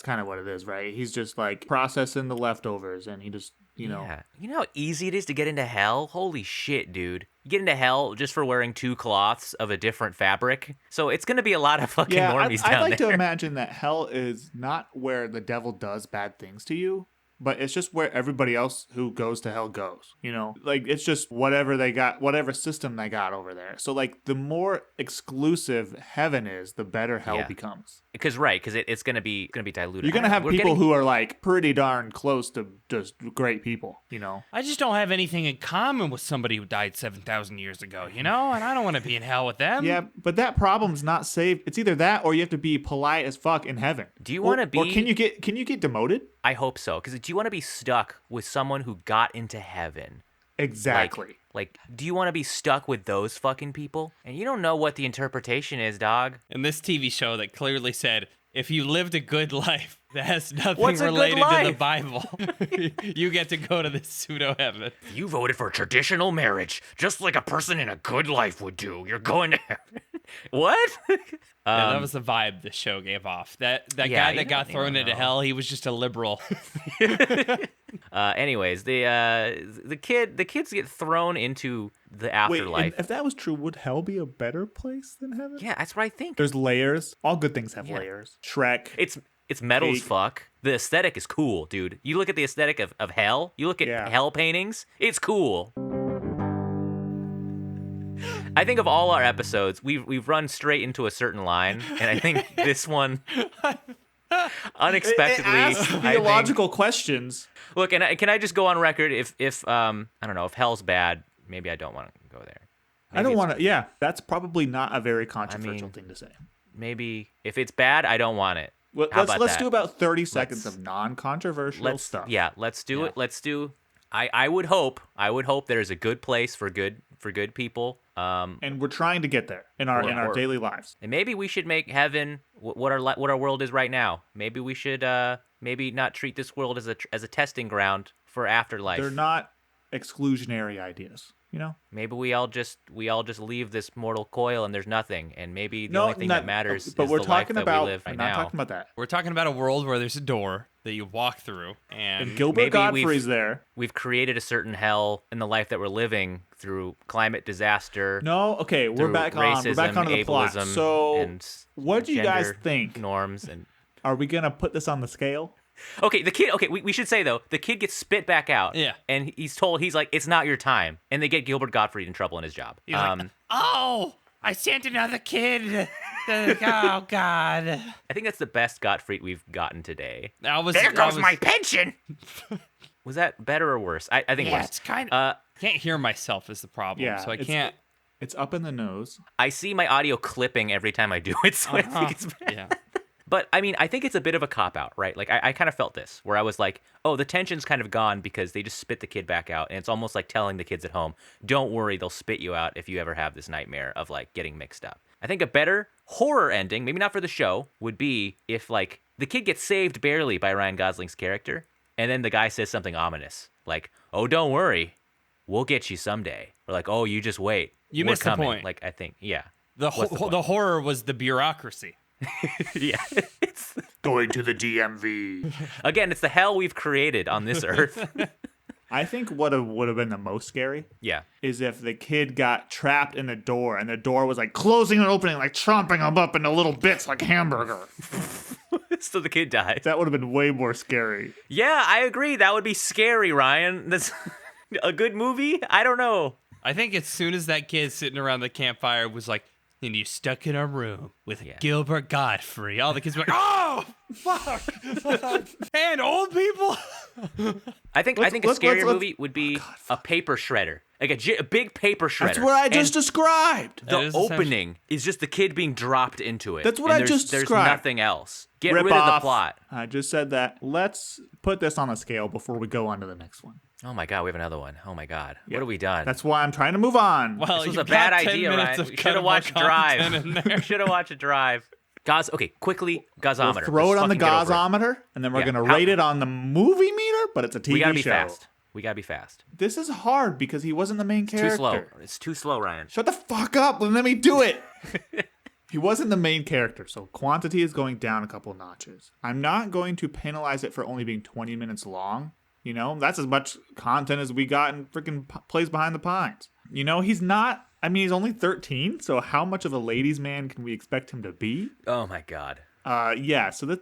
kind of what it is, right? He's just like processing the leftovers, and he just, Yeah. You know how easy it is to get into hell? Holy shit, dude. You get into hell just for wearing 2 cloths of a different fabric. So it's going to be a lot of fucking normies down I'd like there. to imagine that hell is not where the devil does bad things to you, but it's just where everybody else who goes to hell goes, you know? Like, it's just whatever they got, whatever system they got over there. So, like, the more exclusive heaven is, the better hell becomes. Because it's going to be diluted. You're going to have people who are, like, pretty darn close to just great people, you know? I just don't have anything in common with somebody who died 7,000 years ago, you know? And I don't want to be in hell with them. Yeah, but that problem's not saved. It's either that or you have to be polite as fuck in heaven. Do you want to be... Or can you get demoted? I hope so. Because do you want to be stuck with someone who got into heaven? Exactly. Like, do you want to be stuck with those fucking people? And you don't know what the interpretation is, dog. And this TV show that clearly said, if you lived a good life that has nothing What's a good related to the life? Bible, you get to go to this pseudo heaven. You voted for traditional marriage, just like a person in a good life would do. You're going to heaven. What? Yeah, that was the vibe the show gave off. That guy that got thrown into hell, he was just a liberal. Anyways, the kids get thrown into the afterlife. Wait, and if that was true, would hell be a better place than heaven? Yeah, that's what I think. There's layers. All good things have layers. Shrek. It's metal as fuck. The aesthetic is cool, dude. You look at the aesthetic of hell. You look at hell paintings. It's cool. I think of all our episodes, we've run straight into a certain line, and I think this one unexpectedly It asks theological questions. Look, and can I just go on record? If I don't know, if hell's bad, maybe I don't want to go there. I don't want to. Yeah, that's probably not a very controversial thing to say. Maybe if it's bad, I don't want it. Well, let's do about 30 seconds of non-controversial stuff. Yeah, let's do it. Let's do. I would hope there's a good place for good people. And we're trying to get there in our daily lives. And maybe we should make heaven what our world is right now. Maybe we should maybe not treat this world as a testing ground for afterlife. They're not exclusionary ideas, you know? Maybe we all just leave this mortal coil and there's nothing, and maybe the only thing that matters is the life that we live right now. We're not talking about that. We're talking about a world where there's a door that you walk through, and Gilbert Gottfried's there. We've created a certain hell in the life that we're living through climate disaster. No, okay, we're back onto the plot. So, what do you guys think? Norms and are we gonna put this on the scale? Okay, the kid. Okay, we should say though, the kid gets spit back out. Yeah, and he's like, it's not your time, and they get Gilbert Gottfried in trouble in his job. He's like, oh, I sent another kid. Oh God! I think that's the best Gottfried we've gotten today. There goes my pension. Was that better or worse? I think worse. It's kind of. Can't hear myself is the problem. Yeah, so I can't. It's up in the nose. I see my audio clipping every time I do it, so I think it's bad. Yeah. But, I mean, I think it's a bit of a cop-out, right? Like, I kind of felt this, where I was like, oh, the tension's kind of gone because they just spit the kid back out, and it's almost like telling the kids at home, don't worry, they'll spit you out if you ever have this nightmare of, like, getting mixed up. I think a better horror ending, maybe not for the show, would be if, like, the kid gets saved barely by Ryan Gosling's character, and then the guy says something ominous, like, oh, don't worry, we'll get you someday. Or like, oh, you just wait. You missed the point. Like, I think, yeah. The horror was the bureaucracy. Yeah. It's going to the DMV. Again, it's the hell we've created on this earth. I think what would have been the most scary is if the kid got trapped in a door and the door was like closing and opening, like chomping him up into little bits like hamburger. So the kid died. That would have been way more scary. Yeah, I agree. That would be scary, Ryan. That's a good movie? I don't know. I think as soon as that kid sitting around the campfire was like, and you stuck in a room with Gilbert Gottfried. All the kids were like, oh, fuck. And old people. I think a scarier movie would be a paper shredder. Like a big paper shredder. That's what I just described. The opening is just the kid being dropped into it. That's what I just described. There's nothing else. Get rid of the plot. I just said that. Let's put this on a scale before we go on to the next one. Oh my God, we have another one. Oh my God. What have we done? That's why I'm trying to move on. Well, this was a bad idea, Ryan. We should have watched Drive. We should have watched Drive. Okay, quickly, Gazometer. We'll throw it on the Gazometer, and then we're going to rate it on the movie meter, but it's a TV show. We gotta be fast. We gotta be fast. This is hard because he wasn't the main character. Too slow. It's too slow, Ryan. Shut the fuck up and let me do it. He wasn't the main character, so quantity is going down a couple notches. I'm not going to penalize it for only being 20 minutes long. You know, that's as much content as we got in freaking Plays Behind the Pines. He's not. I mean, he's only 13, so how much of a ladies' man can we expect him to be? Oh my God. Yeah. So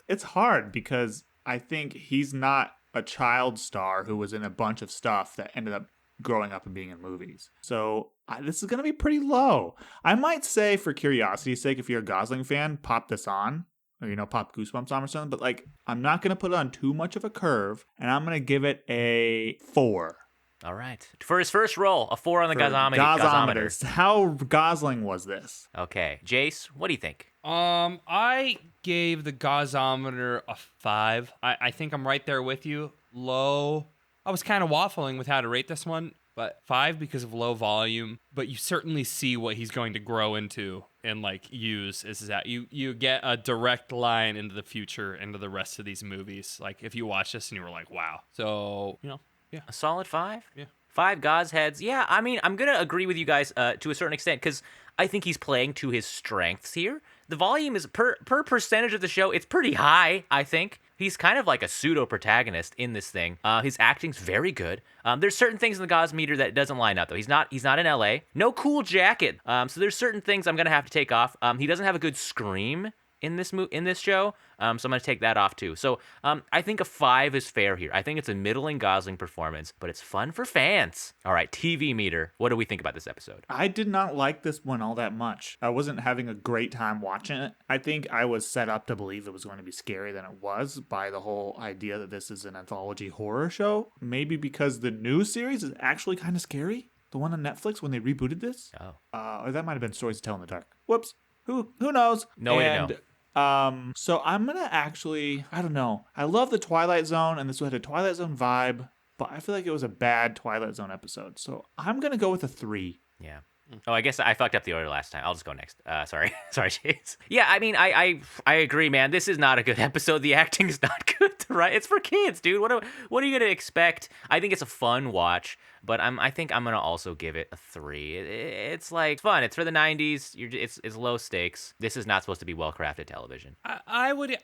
it's hard because I think he's not a child star who was in a bunch of stuff that ended up growing up and being in movies. So this is gonna be pretty low. I might say, for curiosity's sake, if you're a Gosling fan, pop this on. Or, pop Goosebumps on or something. But, like, I'm not going to put it on too much of a curve. And I'm going to give it a 4. All right. For his first role, a 4 on the Gosometer. How Gosling was this? Okay. Jace, what do you think? I gave the Gosometer a 5. I think I'm right there with you. Low. I was kind of waffling with how to rate this one, but 5 because of low volume. But you certainly see what he's going to grow into and use is that you get a direct line into the future, into the rest of these movies. Like, if you watch this and you were like, wow. So, yeah. A solid 5? Yeah. 5 God's heads. Yeah, I mean, I'm going to agree with you guys to a certain extent because I think he's playing to his strengths here. The volume is per percentage of the show, it's pretty high, I think. He's kind of like a pseudo-protagonist in this thing. His acting's very good. There's certain things in the Gauze meter that doesn't line up, though. He's not in L.A. No cool jacket. So there's certain things I'm going to have to take off. He doesn't have a good scream in this show, so I'm going to take that off, too. So I think a 5 is fair here. I think it's a middling Gosling performance, but it's fun for fans. All right, TV meter. What do we think about this episode? I did not like this one all that much. I wasn't having a great time watching it. I think I was set up to believe it was going to be scarier than it was by the whole idea that this is an anthology horror show. Maybe because the new series is actually kind of scary. The one on Netflix when they rebooted this. Oh. Or that might have been Stories to Tell in the Dark. Whoops. Who knows? No way to know. So I'm going to actually, I don't know. I love the Twilight Zone, and this had a Twilight Zone vibe, but I feel like it was a bad Twilight Zone episode. So I'm going to go with a 3. Yeah. Oh, I guess I fucked up the order last time. I'll just go next. Sorry, Chase. Yeah, I mean, I agree, man. This is not a good episode. The acting's not good, right? It's for kids, dude. What are you gonna expect? I think it's a fun watch, but I think I'm gonna also give it a 3. It's like fun. It's for the '90s. It's low stakes. This is not supposed to be well crafted television. I would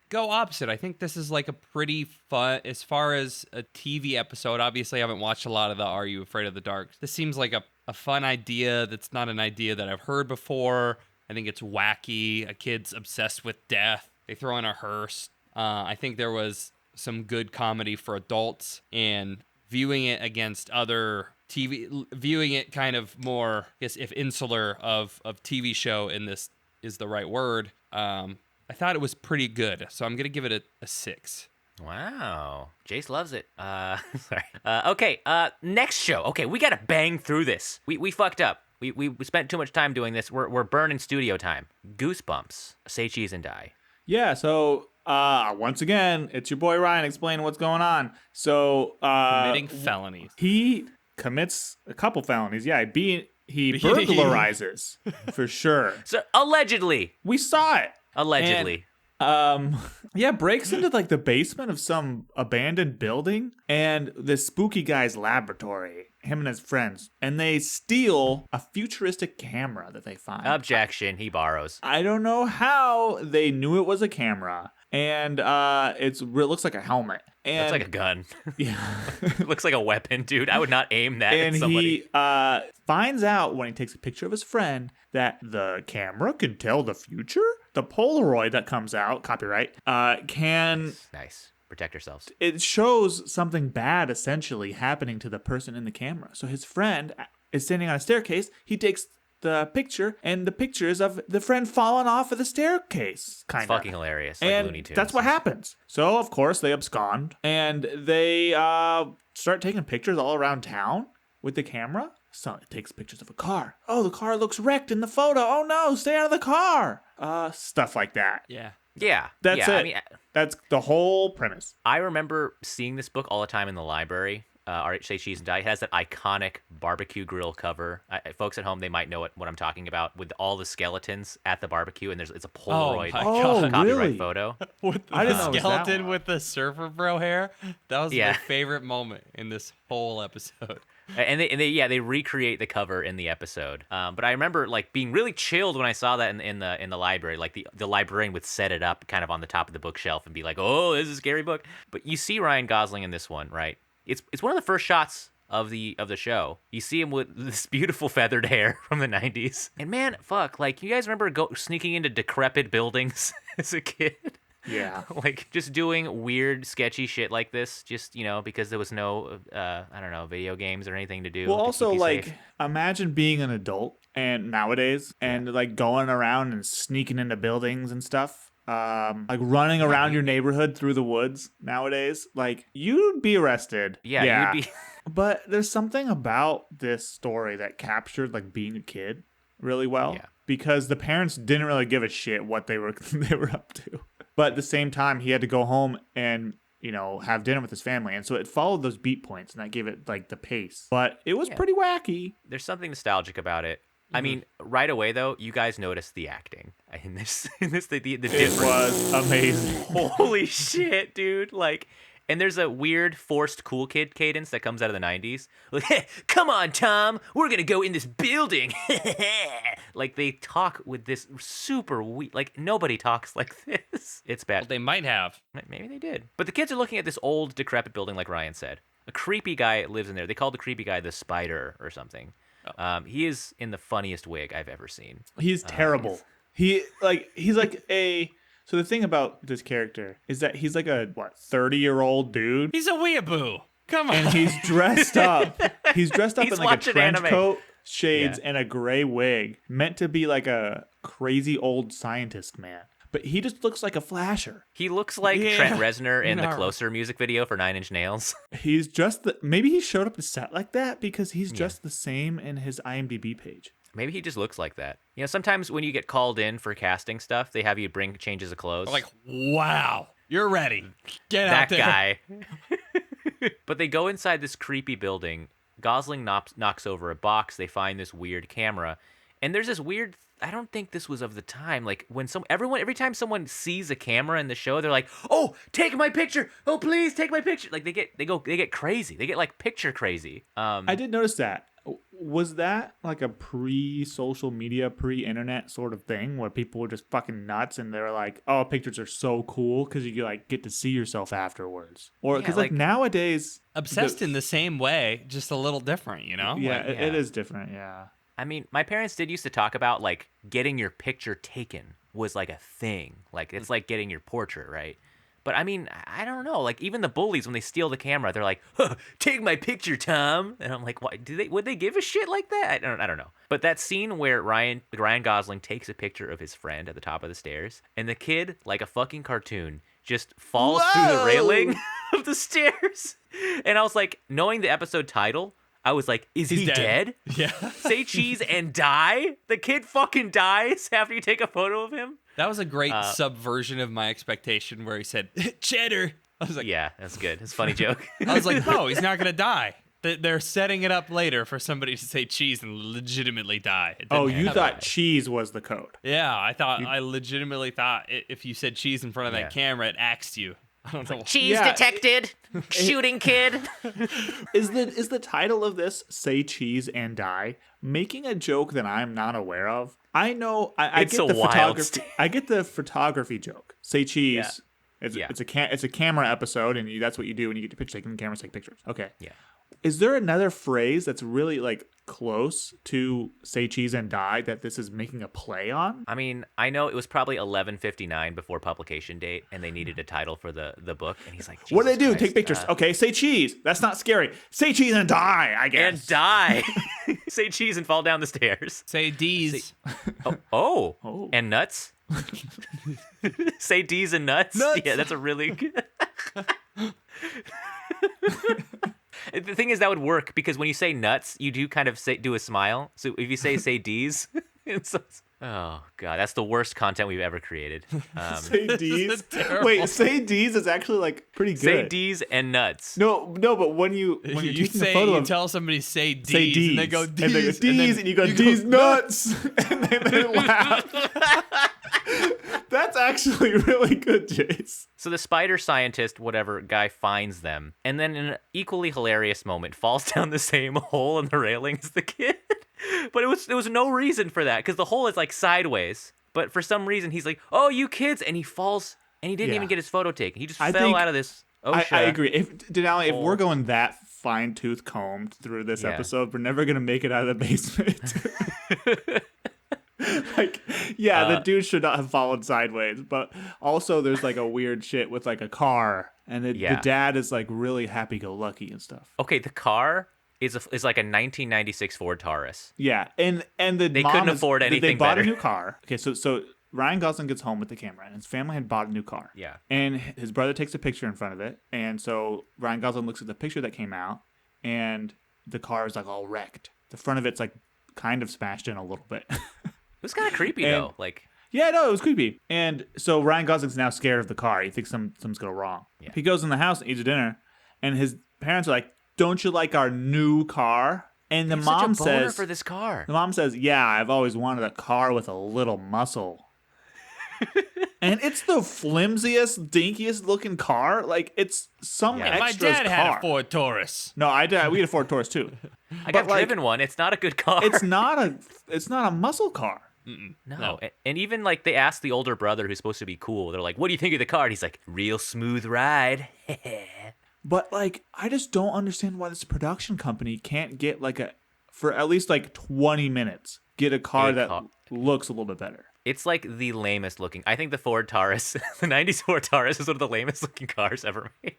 go opposite. I think this is like a pretty fun as far as a TV episode. Obviously, I haven't watched a lot of the Are You Afraid of the Dark? This seems like a fun idea that's not an idea that I've heard before. I think it's wacky. A kid's obsessed with death. They throw in a hearse. I think there was some good comedy for adults, and viewing it against other TV, viewing it kind of more, I guess if insular of TV show in this is the right word, I thought it was pretty good. So I'm going to give it a 6. Wow. Jace loves it. Sorry. Okay, next show. Okay, we gotta bang through this. We fucked up. We spent too much time doing this. We're burning studio time. Goosebumps. Say cheese and die. Yeah, so once again, it's your boy Ryan explaining what's going on. So committing felonies. He commits a couple felonies. Yeah, he burglarizes for sure. So allegedly. We saw it. Allegedly. Breaks into like the basement of some abandoned building and this spooky guy's laboratory, him and his friends, and they steal a futuristic camera that they find. Objection, he borrows. I don't know how they knew it was a camera, and it looks like a helmet. And it's like a gun. Yeah. It looks like a weapon, dude. I would not aim that at somebody. And he finds out when he takes a picture of his friend that the camera can tell the future. The Polaroid that comes out, copyright, can... Nice. Protect yourselves. It shows something bad essentially happening to the person in the camera. So his friend is standing on a staircase. He takes the picture, and the picture is of the friend falling off of the staircase. Kind of fucking hilarious. Like and Looney Tunes. That's what happens. So of course they abscond, and they start taking pictures all around town with the camera. So it takes pictures of a car. Oh, the car looks wrecked in the photo. Oh no, stay out of the car. Stuff like that. Yeah. Yeah. That's it. I mean, that's the whole premise. I remember seeing this book all the time in the library. Say Cheese and Die. It has that iconic barbecue grill cover. Folks at home, they might know what I'm talking about, with all the skeletons at the barbecue, and it's a Polaroid copyright really? photo. With the skeleton with the surfer bro hair. That was my favorite moment in this whole episode. And they recreate the cover in the episode. But I remember like being really chilled when I saw that in the library. Like the librarian would set it up kind of on the top of the bookshelf and be like, "Oh, this is a scary book." But you see Ryan Gosling in this one, right? It's one of the first shots of the show. You see him with this beautiful feathered hair from the 90s. And man, fuck, like, you guys remember sneaking into decrepit buildings as a kid? Yeah. Like, just doing weird, sketchy shit like this, just, because there was no, I don't know, video games or anything to do. Well, to also, keep you like, safe. imagine being an adult and nowadays and, like, going around and sneaking into buildings and stuff. Like, running around your neighborhood through the woods nowadays. Like, you'd be arrested. Yeah, you'd be... But there's something about this story that captured, like, being a kid really well. Yeah. Because the parents didn't really give a shit what they were up to. But at the same time, he had to go home and, have dinner with his family. And so it followed those beat points, and that gave it, like, the pace. But it was pretty wacky. There's something nostalgic about it. I mean, right away, though, you guys noticed the acting in this. The difference. It was amazing. Holy shit, dude. Like, and there's a weird forced cool kid cadence that comes out of the 90s. Like, hey, come on, Tom, we're going to go in this building. Like, they talk with this super weird, like, nobody talks like this. It's bad. Well, they might have. Maybe they did. But the kids are looking at this old, decrepit building, like Ryan said. A creepy guy lives in there. They call the creepy guy the Spider or something. He is in the funniest wig I've ever seen. He's terrible. He's like a... So the thing about this character is that he's like a 30-year-old dude. He's a weeaboo. Come on. And he's dressed up. He's dressed up in like a trench anime. coat, shades, and a gray wig, meant to be like a crazy old scientist man. But he just looks like a flasher. He looks like Trent Reznor in the Closer music video for 9 Inch Nails. He's just maybe he showed up to set like that because he's just the same in his IMDb page. Maybe he just looks like that. Sometimes when you get called in for casting stuff, they have you bring changes of clothes. Like, wow, you're ready. Get out there. That guy. But they go inside this creepy building. Gosling knocks over a box. They find this weird camera. And there's this weird... I don't think this was of the time. Like, when every time someone sees a camera in the show, they're like, "Oh, take my picture! Oh, please take my picture!" Like, they get crazy. They get like picture crazy. I did notice that. Was that like a pre-social media, pre-internet sort of thing where people were just fucking nuts and they're like, "Oh, pictures are so cool because you like get to see yourself afterwards," or because like nowadays, obsessed in the same way, just a little different, Yeah, like, it is different. Yeah. I mean, my parents did used to talk about, like, getting your picture taken was, like, a thing. Like, it's like getting your portrait, right? But, I mean, I don't know. Like, even the bullies, when they steal the camera, they're like, huh, take my picture, Tom. And I'm like, what? Would they give a shit like that? I don't know. But that scene where Ryan Gosling takes a picture of his friend at the top of the stairs, and the kid, like a fucking cartoon, just falls through the railing of the stairs. And I was like, knowing the episode title, I was like, is he dead? Yeah. Say cheese and die? The kid fucking dies after you take a photo of him? That was a great subversion of my expectation where he said, cheddar. I was like, yeah, that's good. It's a funny joke. I was like, no, he's not going to die. They're setting it up later for somebody to say cheese and legitimately die. Oh, you thought cheese was the code. Yeah, I legitimately thought if you said cheese in front of that camera, it axed you. I don't know. Cheese detected. Shooting kid. Is the title of this "Say Cheese and Die" making a joke that I'm not aware of? I know I get the photography. I get the photography joke. Say cheese. Yeah. It's a camera episode, and that's what you do when you get your picture taken. The cameras take pictures. Okay. Yeah. Is there another phrase that's really like close to "Say Cheese and Die" that this is making a play on? I mean, I know it was probably 11:59 before publication date, and they needed a title for the book. And he's like, "What do they do? Christ, take pictures? Okay, say cheese. That's not scary. Say cheese and die. I guess and die. Say cheese and fall down the stairs. Say D's. Oh, and nuts. Say D's and nuts. Yeah, that's a really good. The thing is, that would work because when you say nuts, you do kind of do a smile. So if you say D's, oh god, that's the worst content we've ever created. Say D's. Wait, say D's is actually like pretty good. Say D's and nuts. No, but when you're taking a photo, tell somebody say D's, and they go D's, and they go D's, and you go D's nuts, and they laugh. That's actually really good, Jace. So the spider scientist, whatever guy, finds them, and then in an equally hilarious moment, falls down the same hole in the railing as the kid. But there was no reason for that because the hole is like sideways. But for some reason, he's like, "Oh, you kids!" and he falls, and he didn't even get his photo taken. He just fell out of this. I agree. If we're going that fine-tooth combed through this Yeah. episode. We're never gonna make it out of the basement. Like, yeah, the dude should not have fallen sideways, but also there's like a weird shit with like a car, and the dad is like really happy-go-lucky and stuff. Okay, the car is like a 1996 Ford Taurus. Yeah, and they couldn't afford anything They bought better. a new car. Okay, so Ryan Gosling gets home with the camera, and his family had bought a new car. Yeah. And his brother takes a picture in front of it, and so Ryan Gosling looks at the picture that came out, and the car is like all wrecked. The front of it's like kind of smashed in a little bit. It was kind of creepy though. Like, yeah, no, it was creepy. And so Ryan Gosling's now scared of the car. He thinks something's going wrong. Yeah. He goes in the house and eats dinner, and his parents are like, "Don't you like our new car?" And the mom such a boner says, for this car. The mom says, "Yeah, I've always wanted a car with a little muscle." And it's the flimsiest, dinkiest looking car. Like, it's some Yeah. My extra's dad car. had a Ford Taurus. No, we had a Ford Taurus too. I got driven one. It's not a good car. It's not a muscle car. No. And even like they asked the older brother who's supposed to be cool. They're like, "What do you think of the car?" And he's like, "Real smooth ride." But like, I just don't understand why this production company can't get for at least like 20 minutes, get a car that looks a little bit better. It's like the lamest looking. I think the Ford Taurus, the 90s Ford Taurus is one of the lamest looking cars ever made.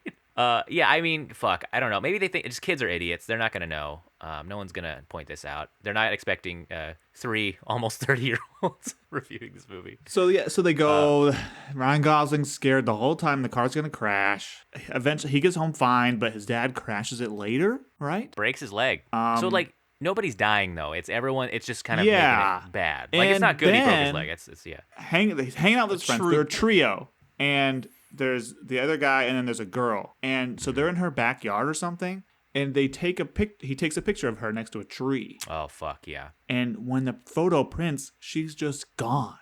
Yeah, I mean, fuck. I don't know. Maybe they think just kids are idiots. They're not going to know. No one's going to point this out. They're not expecting 3 almost 30-year-olds reviewing this movie. So they go, Ryan Gosling's scared the whole time the car's going to crash. Eventually he gets home fine, but his dad crashes it later, right? Breaks his leg. So like, nobody's dying though. It's everyone. It's just kind of making it bad. Like, it's not good he broke his leg. It's yeah. He's hanging out with his friends. They're a trio, and there's the other guy, and then there's a girl, and so they're in her backyard or something, and they take he takes a picture of her next to a tree. Oh fuck yeah. And when the photo prints, she's just gone.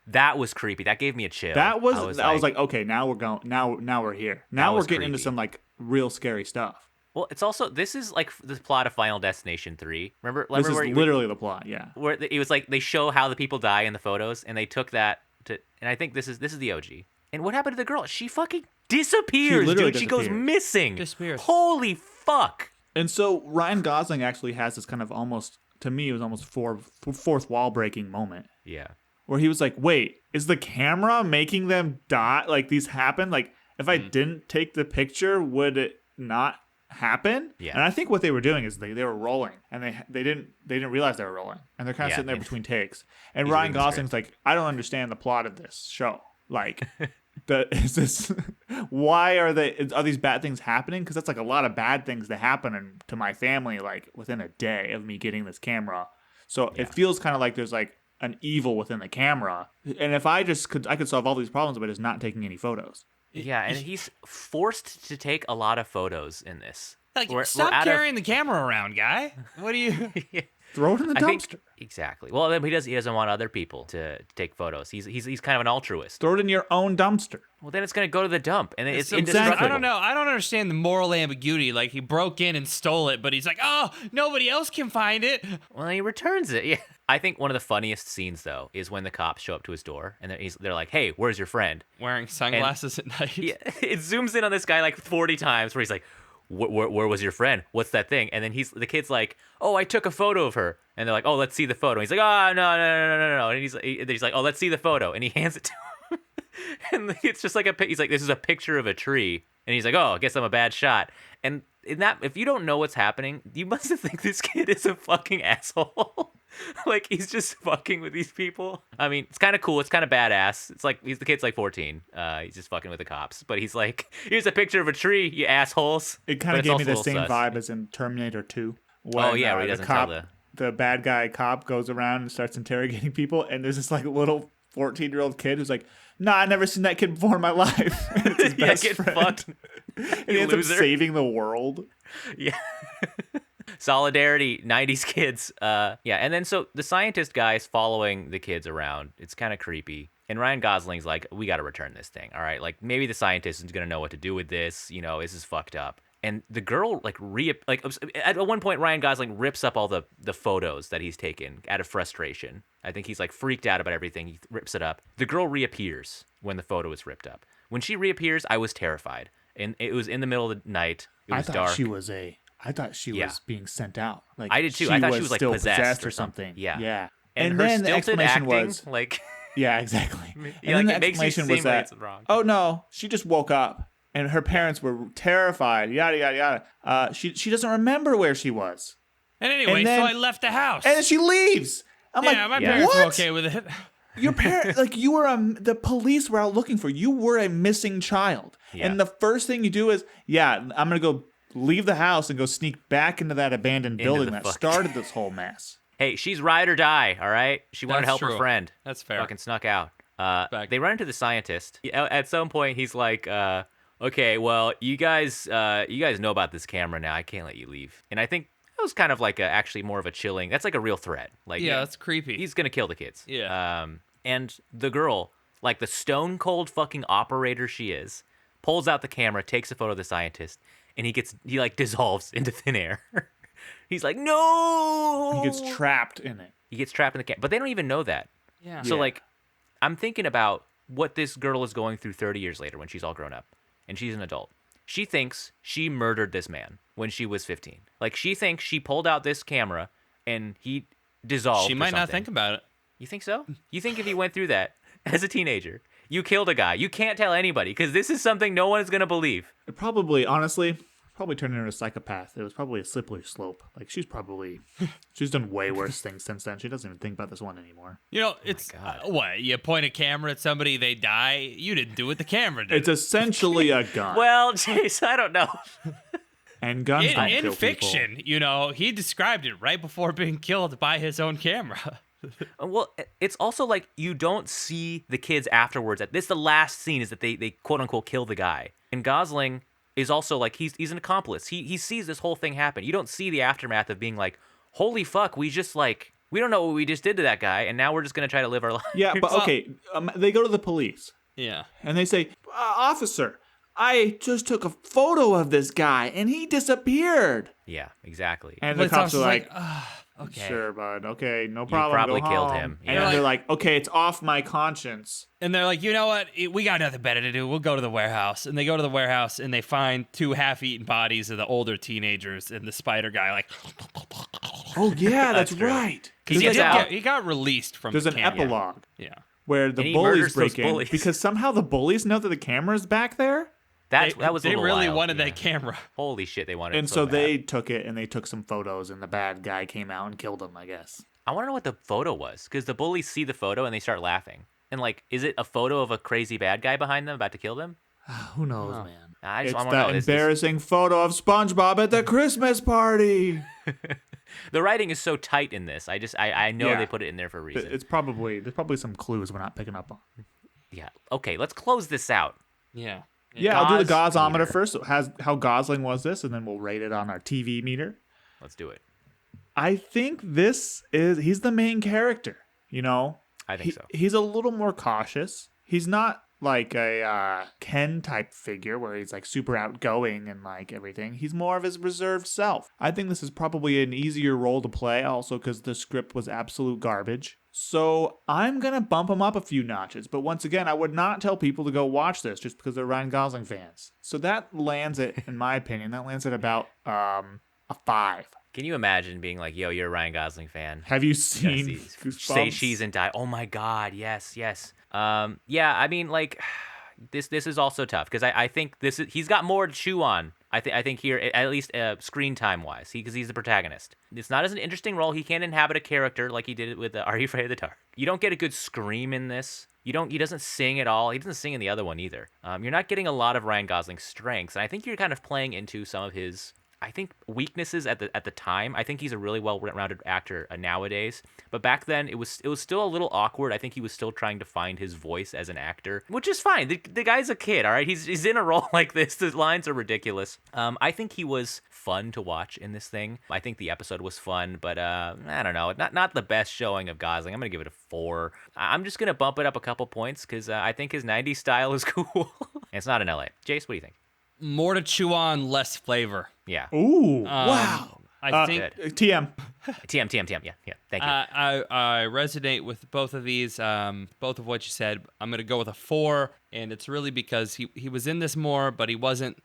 That was creepy. That gave me a chill. I was like, okay, now we're going. Now we're here. Now we're getting into some like real scary stuff. Well, it's also, this is like the plot of Final Destination 3. Remember This is where literally the plot, yeah. Where it was like they show how the people die in the photos, and they took that to, and I think this is the OG. And what happened to the girl? She fucking disappears, dude. She goes missing. Disappears. Holy fuck. And so Ryan Gosling actually has this kind of almost, to me, it was almost fourth wall breaking moment. Yeah. Where he was like, wait, is the camera making them die? Like, these happen? Like, if I didn't take the picture, would it not happen? Yeah. And I think what they were doing is they were rolling, and they didn't realize they were rolling, and they're kind of sitting there between takes. And Ryan Gosling's like, I don't understand the plot of this show. Like, why are these bad things happening? Because that's like a lot of bad things that happen to my family, like within a day of me getting this camera. So it feels kind of like there's like an evil within the camera. And if I could solve all these problems by just not taking any photos. Yeah, and he's forced to take a lot of photos in this. Like, stop carrying the camera around, guy. What do you? Throw it in the dumpster. Exactly. Well, then he doesn't want other people to take photos. He's kind of an altruist. Throw it in your own dumpster. Well, then it's going to go to the dump, and it's exactly. indestructible. I don't know. I don't understand the moral ambiguity. Like, he broke in and stole it, but he's like, oh, nobody else can find it. Well, he returns it. Yeah. I think one of the funniest scenes, though, is when the cops show up to his door, and they're like, hey, where's your friend? Wearing sunglasses at night. Yeah, it zooms in on this guy like 40 times where he's like, where was your friend? What's that thing? And then the kid's like, oh, I took a photo of her. And they're like, oh, let's see the photo. And he's like, oh, no. And he's like, oh, let's see the photo. And he hands it to him. And it's just like he's like, this is a picture of a tree. And he's like, oh, I guess I'm a bad shot. And if you don't know what's happening, you must think this kid is a fucking asshole. Like, he's just fucking with these people. I mean, it's kind of cool. It's kind of badass. It's like, the kid's like 14. He's just fucking with the cops. But he's like, here's a picture of a tree, you assholes. It kind of gave me the same vibe as in Terminator 2. When, where he doesn't tell the bad guy cop goes around and starts interrogating people. And there's this like little 14-year-old kid who's like, nah, I've never seen that kid before in my life. And it's his best friend. Fucked. And he ends up saving the world. Yeah. Solidarity, 90s kids. Yeah, and then so the scientist guy is following the kids around. It's kind of creepy. And Ryan Gosling's like, we got to return this thing. All right, like maybe the scientist is going to know what to do with this. You know, this is fucked up. And the girl like at one point Ryan Gosling rips up all the photos that he's taken out of frustration. I think he's like freaked out about everything. He rips it up. The girl reappears when the photo is ripped up. When she reappears, I was terrified. And it was in the middle of the night. It was dark. She was a I thought she Yeah. was being sent out. Like I did too. I thought she was like still possessed or something. Yeah. Yeah. And her then the stilted explanation acting, was, like, yeah, exactly. yeah, And then like, the it makes you explanation seem was like that, it's wrong. oh no, she just woke up and her parents were terrified. Yada yada yada. She doesn't remember where she was, And anyway, And then- so I left the house. and then she leaves. I'm yeah, like, my yeah. parents were what? okay with it. Your parents, like you were the police were out looking for you. Were a missing child, Yeah. and the first thing you do is, I'm gonna go leave the house and go sneak back into that abandoned Into building the that fuck- started this whole mess. Hey, she's ride or die, all right? She wanted to That's help her true. friend. That's fair. Fucking snuck out. Fact. They run into the scientist. At some point, he's like, okay, well, you guys know about this camera now. I can't let you leave. And I think that was kind of like actually more of a chilling. That's like a real threat. Like, Yeah, that's creepy. he's gonna kill the kids. Yeah. And the girl, like the stone cold fucking operator she is, pulls out the camera, takes a photo of the scientist, and he like dissolves into thin air. He's like, no. He gets trapped in it. He gets trapped in the camp, but they don't even know that. Yeah. So like, I'm thinking about what this girl is going through 30 years later when she's all grown up, and she's an adult. She thinks she murdered this man when she was 15. Like, she thinks she pulled out this camera and he dissolved. She or might not something. think about it. You think so? You think if he went through that as a teenager, you killed a guy, you can't tell anybody because this is something no one is gonna believe. It probably, honestly, turned her into a psychopath. It was probably a slippery slope. Like she's done way worse things since then. She doesn't even think about this one anymore. You know, it's God. what, you point a camera at somebody, they die. You didn't do it. The camera did. It's essentially a gun. Well, Jace, I don't know. And guns don't in kill fiction, you know, he described it right before being killed by his own camera. Well, it's also like you don't see the kids afterwards. The last scene is that they quote unquote kill the guy. And Gosling is also like he's an accomplice. He sees this whole thing happen. You don't see the aftermath of being like, holy fuck, we don't know what we just did to that guy, and now we're just gonna try to live our life. Yeah, but okay, they go to the police Yeah. and they say, officer, I just took a photo of this guy and he disappeared. Yeah, exactly. And But the it's cops are also like, okay. sure, bud. Okay, no problem. probably go killed home. him. And Yeah. they're like, okay, it's off my conscience. And they're like, you know what? We got nothing better to do. We'll go to the warehouse. And they go to the warehouse and they find two half-eaten bodies of the older teenagers and the spider guy. Like, Oh yeah, that's true. right. He There's gets like out. he got released from There's the an camp. epilogue Yeah. where the And he bullies murders those break in bullies. because somehow the bullies know that the camera's back there. that was a they little really wild, wanted yeah. that camera. Holy shit, they wanted it And so so bad. they took it and they took some photos and the bad guy came out and killed him, I guess. I want to know what the photo was, because the bullies see the photo and they start laughing. And like, is it a photo of a crazy bad guy behind them about to kill them? Who knows, man? I It's just want that to know. embarrassing photo of SpongeBob at the Christmas party. The writing is so tight in this. I know Yeah. they put it in there for a reason. There's probably some clues we're not picking up on. Yeah. Okay, let's close this out. Yeah. Yeah, I'll do the Gos Gosometer meter. first. How Gosling was this, and then we'll rate it on our TV meter. Let's do it. I think he's the main character. You know, I think so. He's a little more cautious. He's not like a Ken type figure where he's like super outgoing and like everything. He's more of his reserved self. I think this is probably an easier role to play, also because the script was absolute garbage. So I'm gonna bump him up a few notches. But once again, I would not tell people to go watch this just because they're Ryan Gosling fans. So that lands it, in my opinion, at about a 5. Can you imagine being like, yo, you're a Ryan Gosling fan? Have you Gotta seen see- Goosebumps? Say cheese and die. Oh my God, yes. Yeah, I mean, like, this is also tough because I think he's got more to chew on. I think here, at least screen time wise, because he's the protagonist. It's not as an interesting role. He can't inhabit a character like he did it with Are You Afraid of the Dark? You don't get a good scream in this. He doesn't sing at all. He doesn't sing in the other one either. You're not getting a lot of Ryan Gosling's strengths, and I think you're kind of playing into some of his, I think, weaknesses at the time. I think he's a really well-rounded actor nowadays, but back then it was still a little awkward. I think he was still trying to find his voice as an actor, which is fine. The guy's a kid, all right. He's in a role like this. The lines are ridiculous. I think he was fun to watch in this thing. I think the episode was fun, but I don't know, not the best showing of Gosling. I'm gonna give it a 4. I'm just gonna bump it up a couple points because I think his 90s style is cool. And it's not in LA. Jace, what do you think? More to chew on, less flavor. Yeah. Ooh, wow. I think Good. TM. TM. Yeah. Thank you. I resonate with both of these, both of what you said. I'm gonna go with a 4, and it's really because he was in this more, but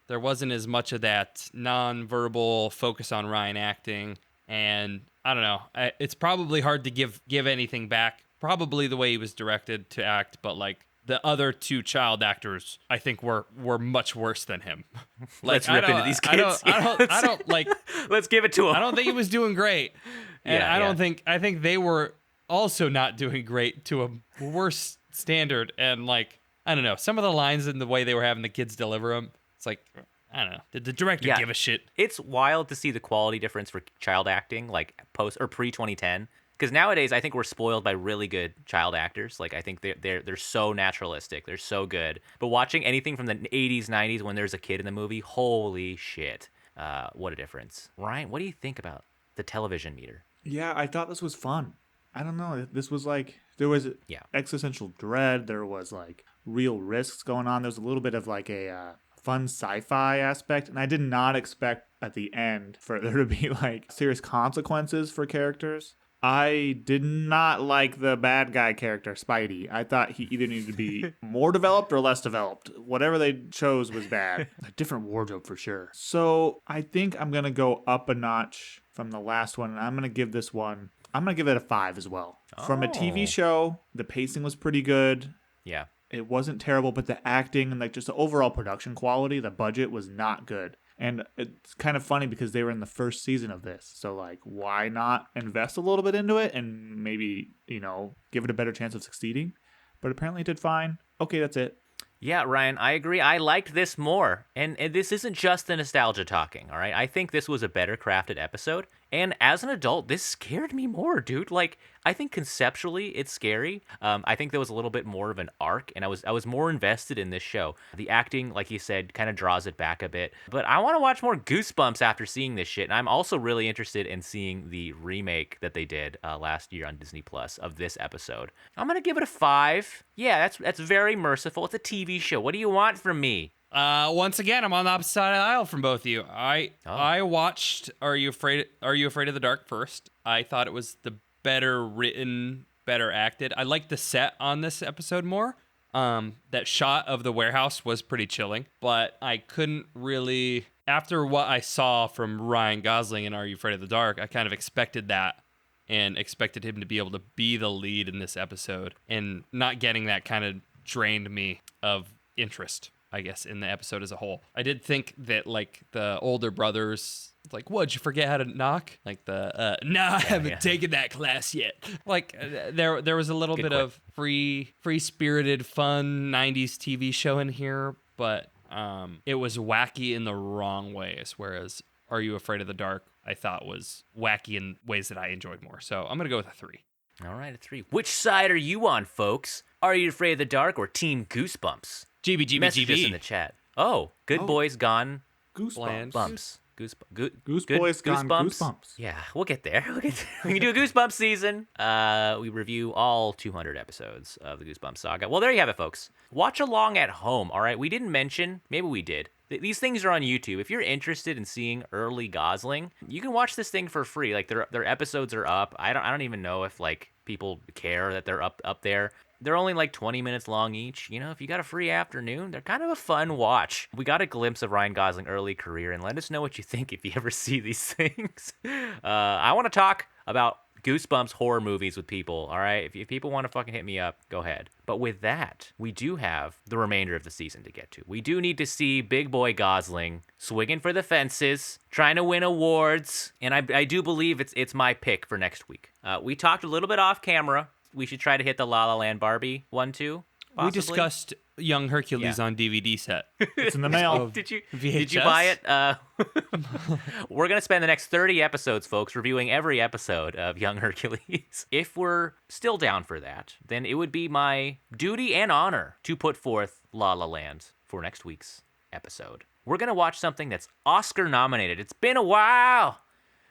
there wasn't as much of that non-verbal focus on Ryan acting, and I don't know. It's probably hard to give anything back. Probably the way he was directed to act, but like the other 2 child actors, I think were much worse than him. Let's rip into these kids. I don't like. Let's give it to him. I don't think he was doing great, and I think they were also not doing great to a worse standard. And like, I don't know, some of the lines and the way they were having the kids deliver them, it's like, I don't know. Did the director give a shit? It's wild to see the quality difference for child acting, like post or pre 2010. Because nowadays, I think we're spoiled by really good child actors. Like, I think they're so naturalistic. They're so good. But watching anything from the 80s, 90s when there's a kid in the movie, holy shit. What a difference. Ryan, what do you think about the television meter? Yeah, I thought this was fun. I don't know. This was like, there was existential dread. There was like real risks going on. There's a little bit of like a fun sci-fi aspect. And I did not expect at the end for there to be like serious consequences for characters. I did not like the bad guy character, Spidey. I thought he either needed to be more developed or less developed. Whatever they chose was bad. A different wardrobe for sure. So I think I'm going to go up a notch from the last one. And I'm going to give this one, I'm going to give it a 5 as well. From a TV show, the pacing was pretty good. Yeah. It wasn't terrible, but the acting and like just the overall production quality, the budget was not good. And it's kind of funny because they were in the first season of this. So, like, why not invest a little bit into it and maybe, give it a better chance of succeeding? But apparently it did fine. Okay, that's it. Yeah, Ryan, I agree. I liked this more. And this isn't just the nostalgia talking, all right? I think this was a better crafted episode. And as an adult, this scared me more, dude. Like, I think conceptually it's scary. I think there was a little bit more of an arc, and I was more invested in this show. The acting, like you said, kind of draws it back a bit. But I want to watch more Goosebumps after seeing this shit. And I'm also really interested in seeing the remake that they did last year on Disney Plus of this episode. I'm gonna give it a 5. Yeah, that's very merciful. It's a TV show. What do you want from me? Once again, I'm on the opposite side of the aisle from both of you. I watched Are You Afraid of the Dark first. I thought it was the better written, better acted. I liked the set on this episode more. That shot of the warehouse was pretty chilling, but I couldn't really, after what I saw from Ryan Gosling in Are You Afraid of the Dark, I kind of expected that and expected him to be able to be the lead in this episode, and not getting that kind of drained me of interest, I guess, in the episode as a whole. I did think that, like, the older brothers, like, what'd you forget how to knock? Like the, I haven't taken that class yet. Like, there was a little bit of free-spirited, fun 90s TV show in here, but it was wacky in the wrong ways, whereas Are You Afraid of the Dark, I thought was wacky in ways that I enjoyed more. So I'm going to go with a 3. All right, a 3. Which side are you on, folks? Are You Afraid of the Dark or Team Goosebumps? GBGB. Messages in the chat. Good boys gone. Goosebumps. Goose Boys gone Goosebumps. Yeah, we'll get there. We can do a Goosebumps season. We review all 200 episodes of the Goosebumps saga. Well, there you have it, folks. Watch along at home, all right? We didn't mention, maybe we did. These things are on YouTube. If you're interested in seeing early Gosling, you can watch this thing for free. Like, their episodes are up. I don't even know if, like, people care that they're up there. They're only like 20 minutes long each. If you got a free afternoon, they're kind of a fun watch. We got a glimpse of Ryan Gosling early career, and let us know what you think if you ever see these things. I want to talk about Goosebumps horror movies with people, all right? If people want to fucking hit me up, go ahead. But with that, we do have the remainder of the season to get to. We do need to see big boy Gosling swinging for the fences, trying to win awards, and I do believe it's my pick for next week. We talked a little bit off camera. We should try to hit the La La Land Barbie one, too. Possibly. We discussed Young Hercules on DVD set. It's in the mail. Did you buy it? We're going to spend the next 30 episodes, folks, reviewing every episode of Young Hercules. If we're still down for that, then it would be my duty and honor to put forth La La Land for next week's episode. We're going to watch something that's Oscar nominated. It's been a while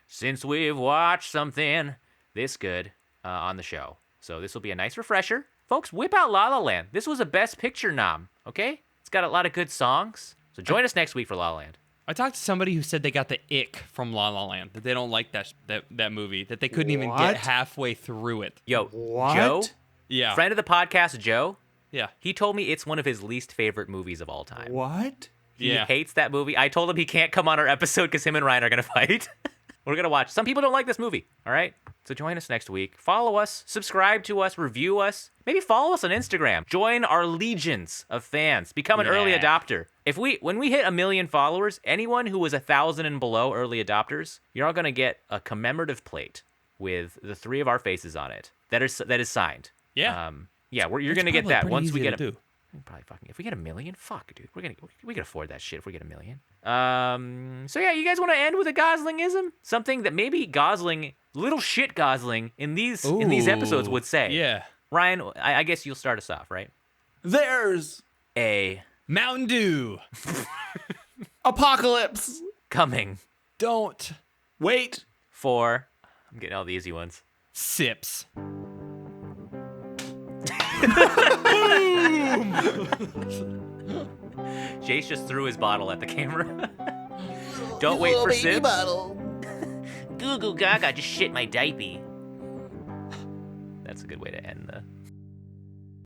since we've watched something this good on the show. So this will be a nice refresher. Folks, whip out La La Land. This was a Best Picture nom, okay? It's got a lot of good songs. So join us next week for La La Land. I talked to somebody who said they got the ick from La La Land, that they don't like that movie, that they couldn't even get halfway through it. Yo, What? Joe, Yeah. friend of the podcast, Joe, Yeah. he told me it's one of his least favorite movies of all time. What? He Yeah. hates that movie. I told him he can't come on our episode because him and Ryan are going to fight. We're going to watch. Some people don't like this movie, all right? So join us next week. Follow us, subscribe to us, review us. Maybe follow us on Instagram. Join our legions of fans. Become an early adopter. When we hit 1 million followers, anyone who was 1,000 and below early adopters, you're all going to get a commemorative plate with the 3 of our faces on it that is signed. Yeah. You're going to get that once we get do. Probably fucking. If we get 1 million, fuck, dude, we can afford that shit if we get 1 million. So yeah, you guys want to end with a Goslingism? Something that maybe Gosling, little shit Gosling, in these episodes would say. Yeah. Ryan, I guess you'll start us off, right? There's A Mountain Dew. apocalypse. coming Don't. Wait. for. I'm getting all the easy ones. Sips. Jace just threw his bottle at the camera. Don't wait for sips. Goo goo gaga just shit my diaper. That's a good way to end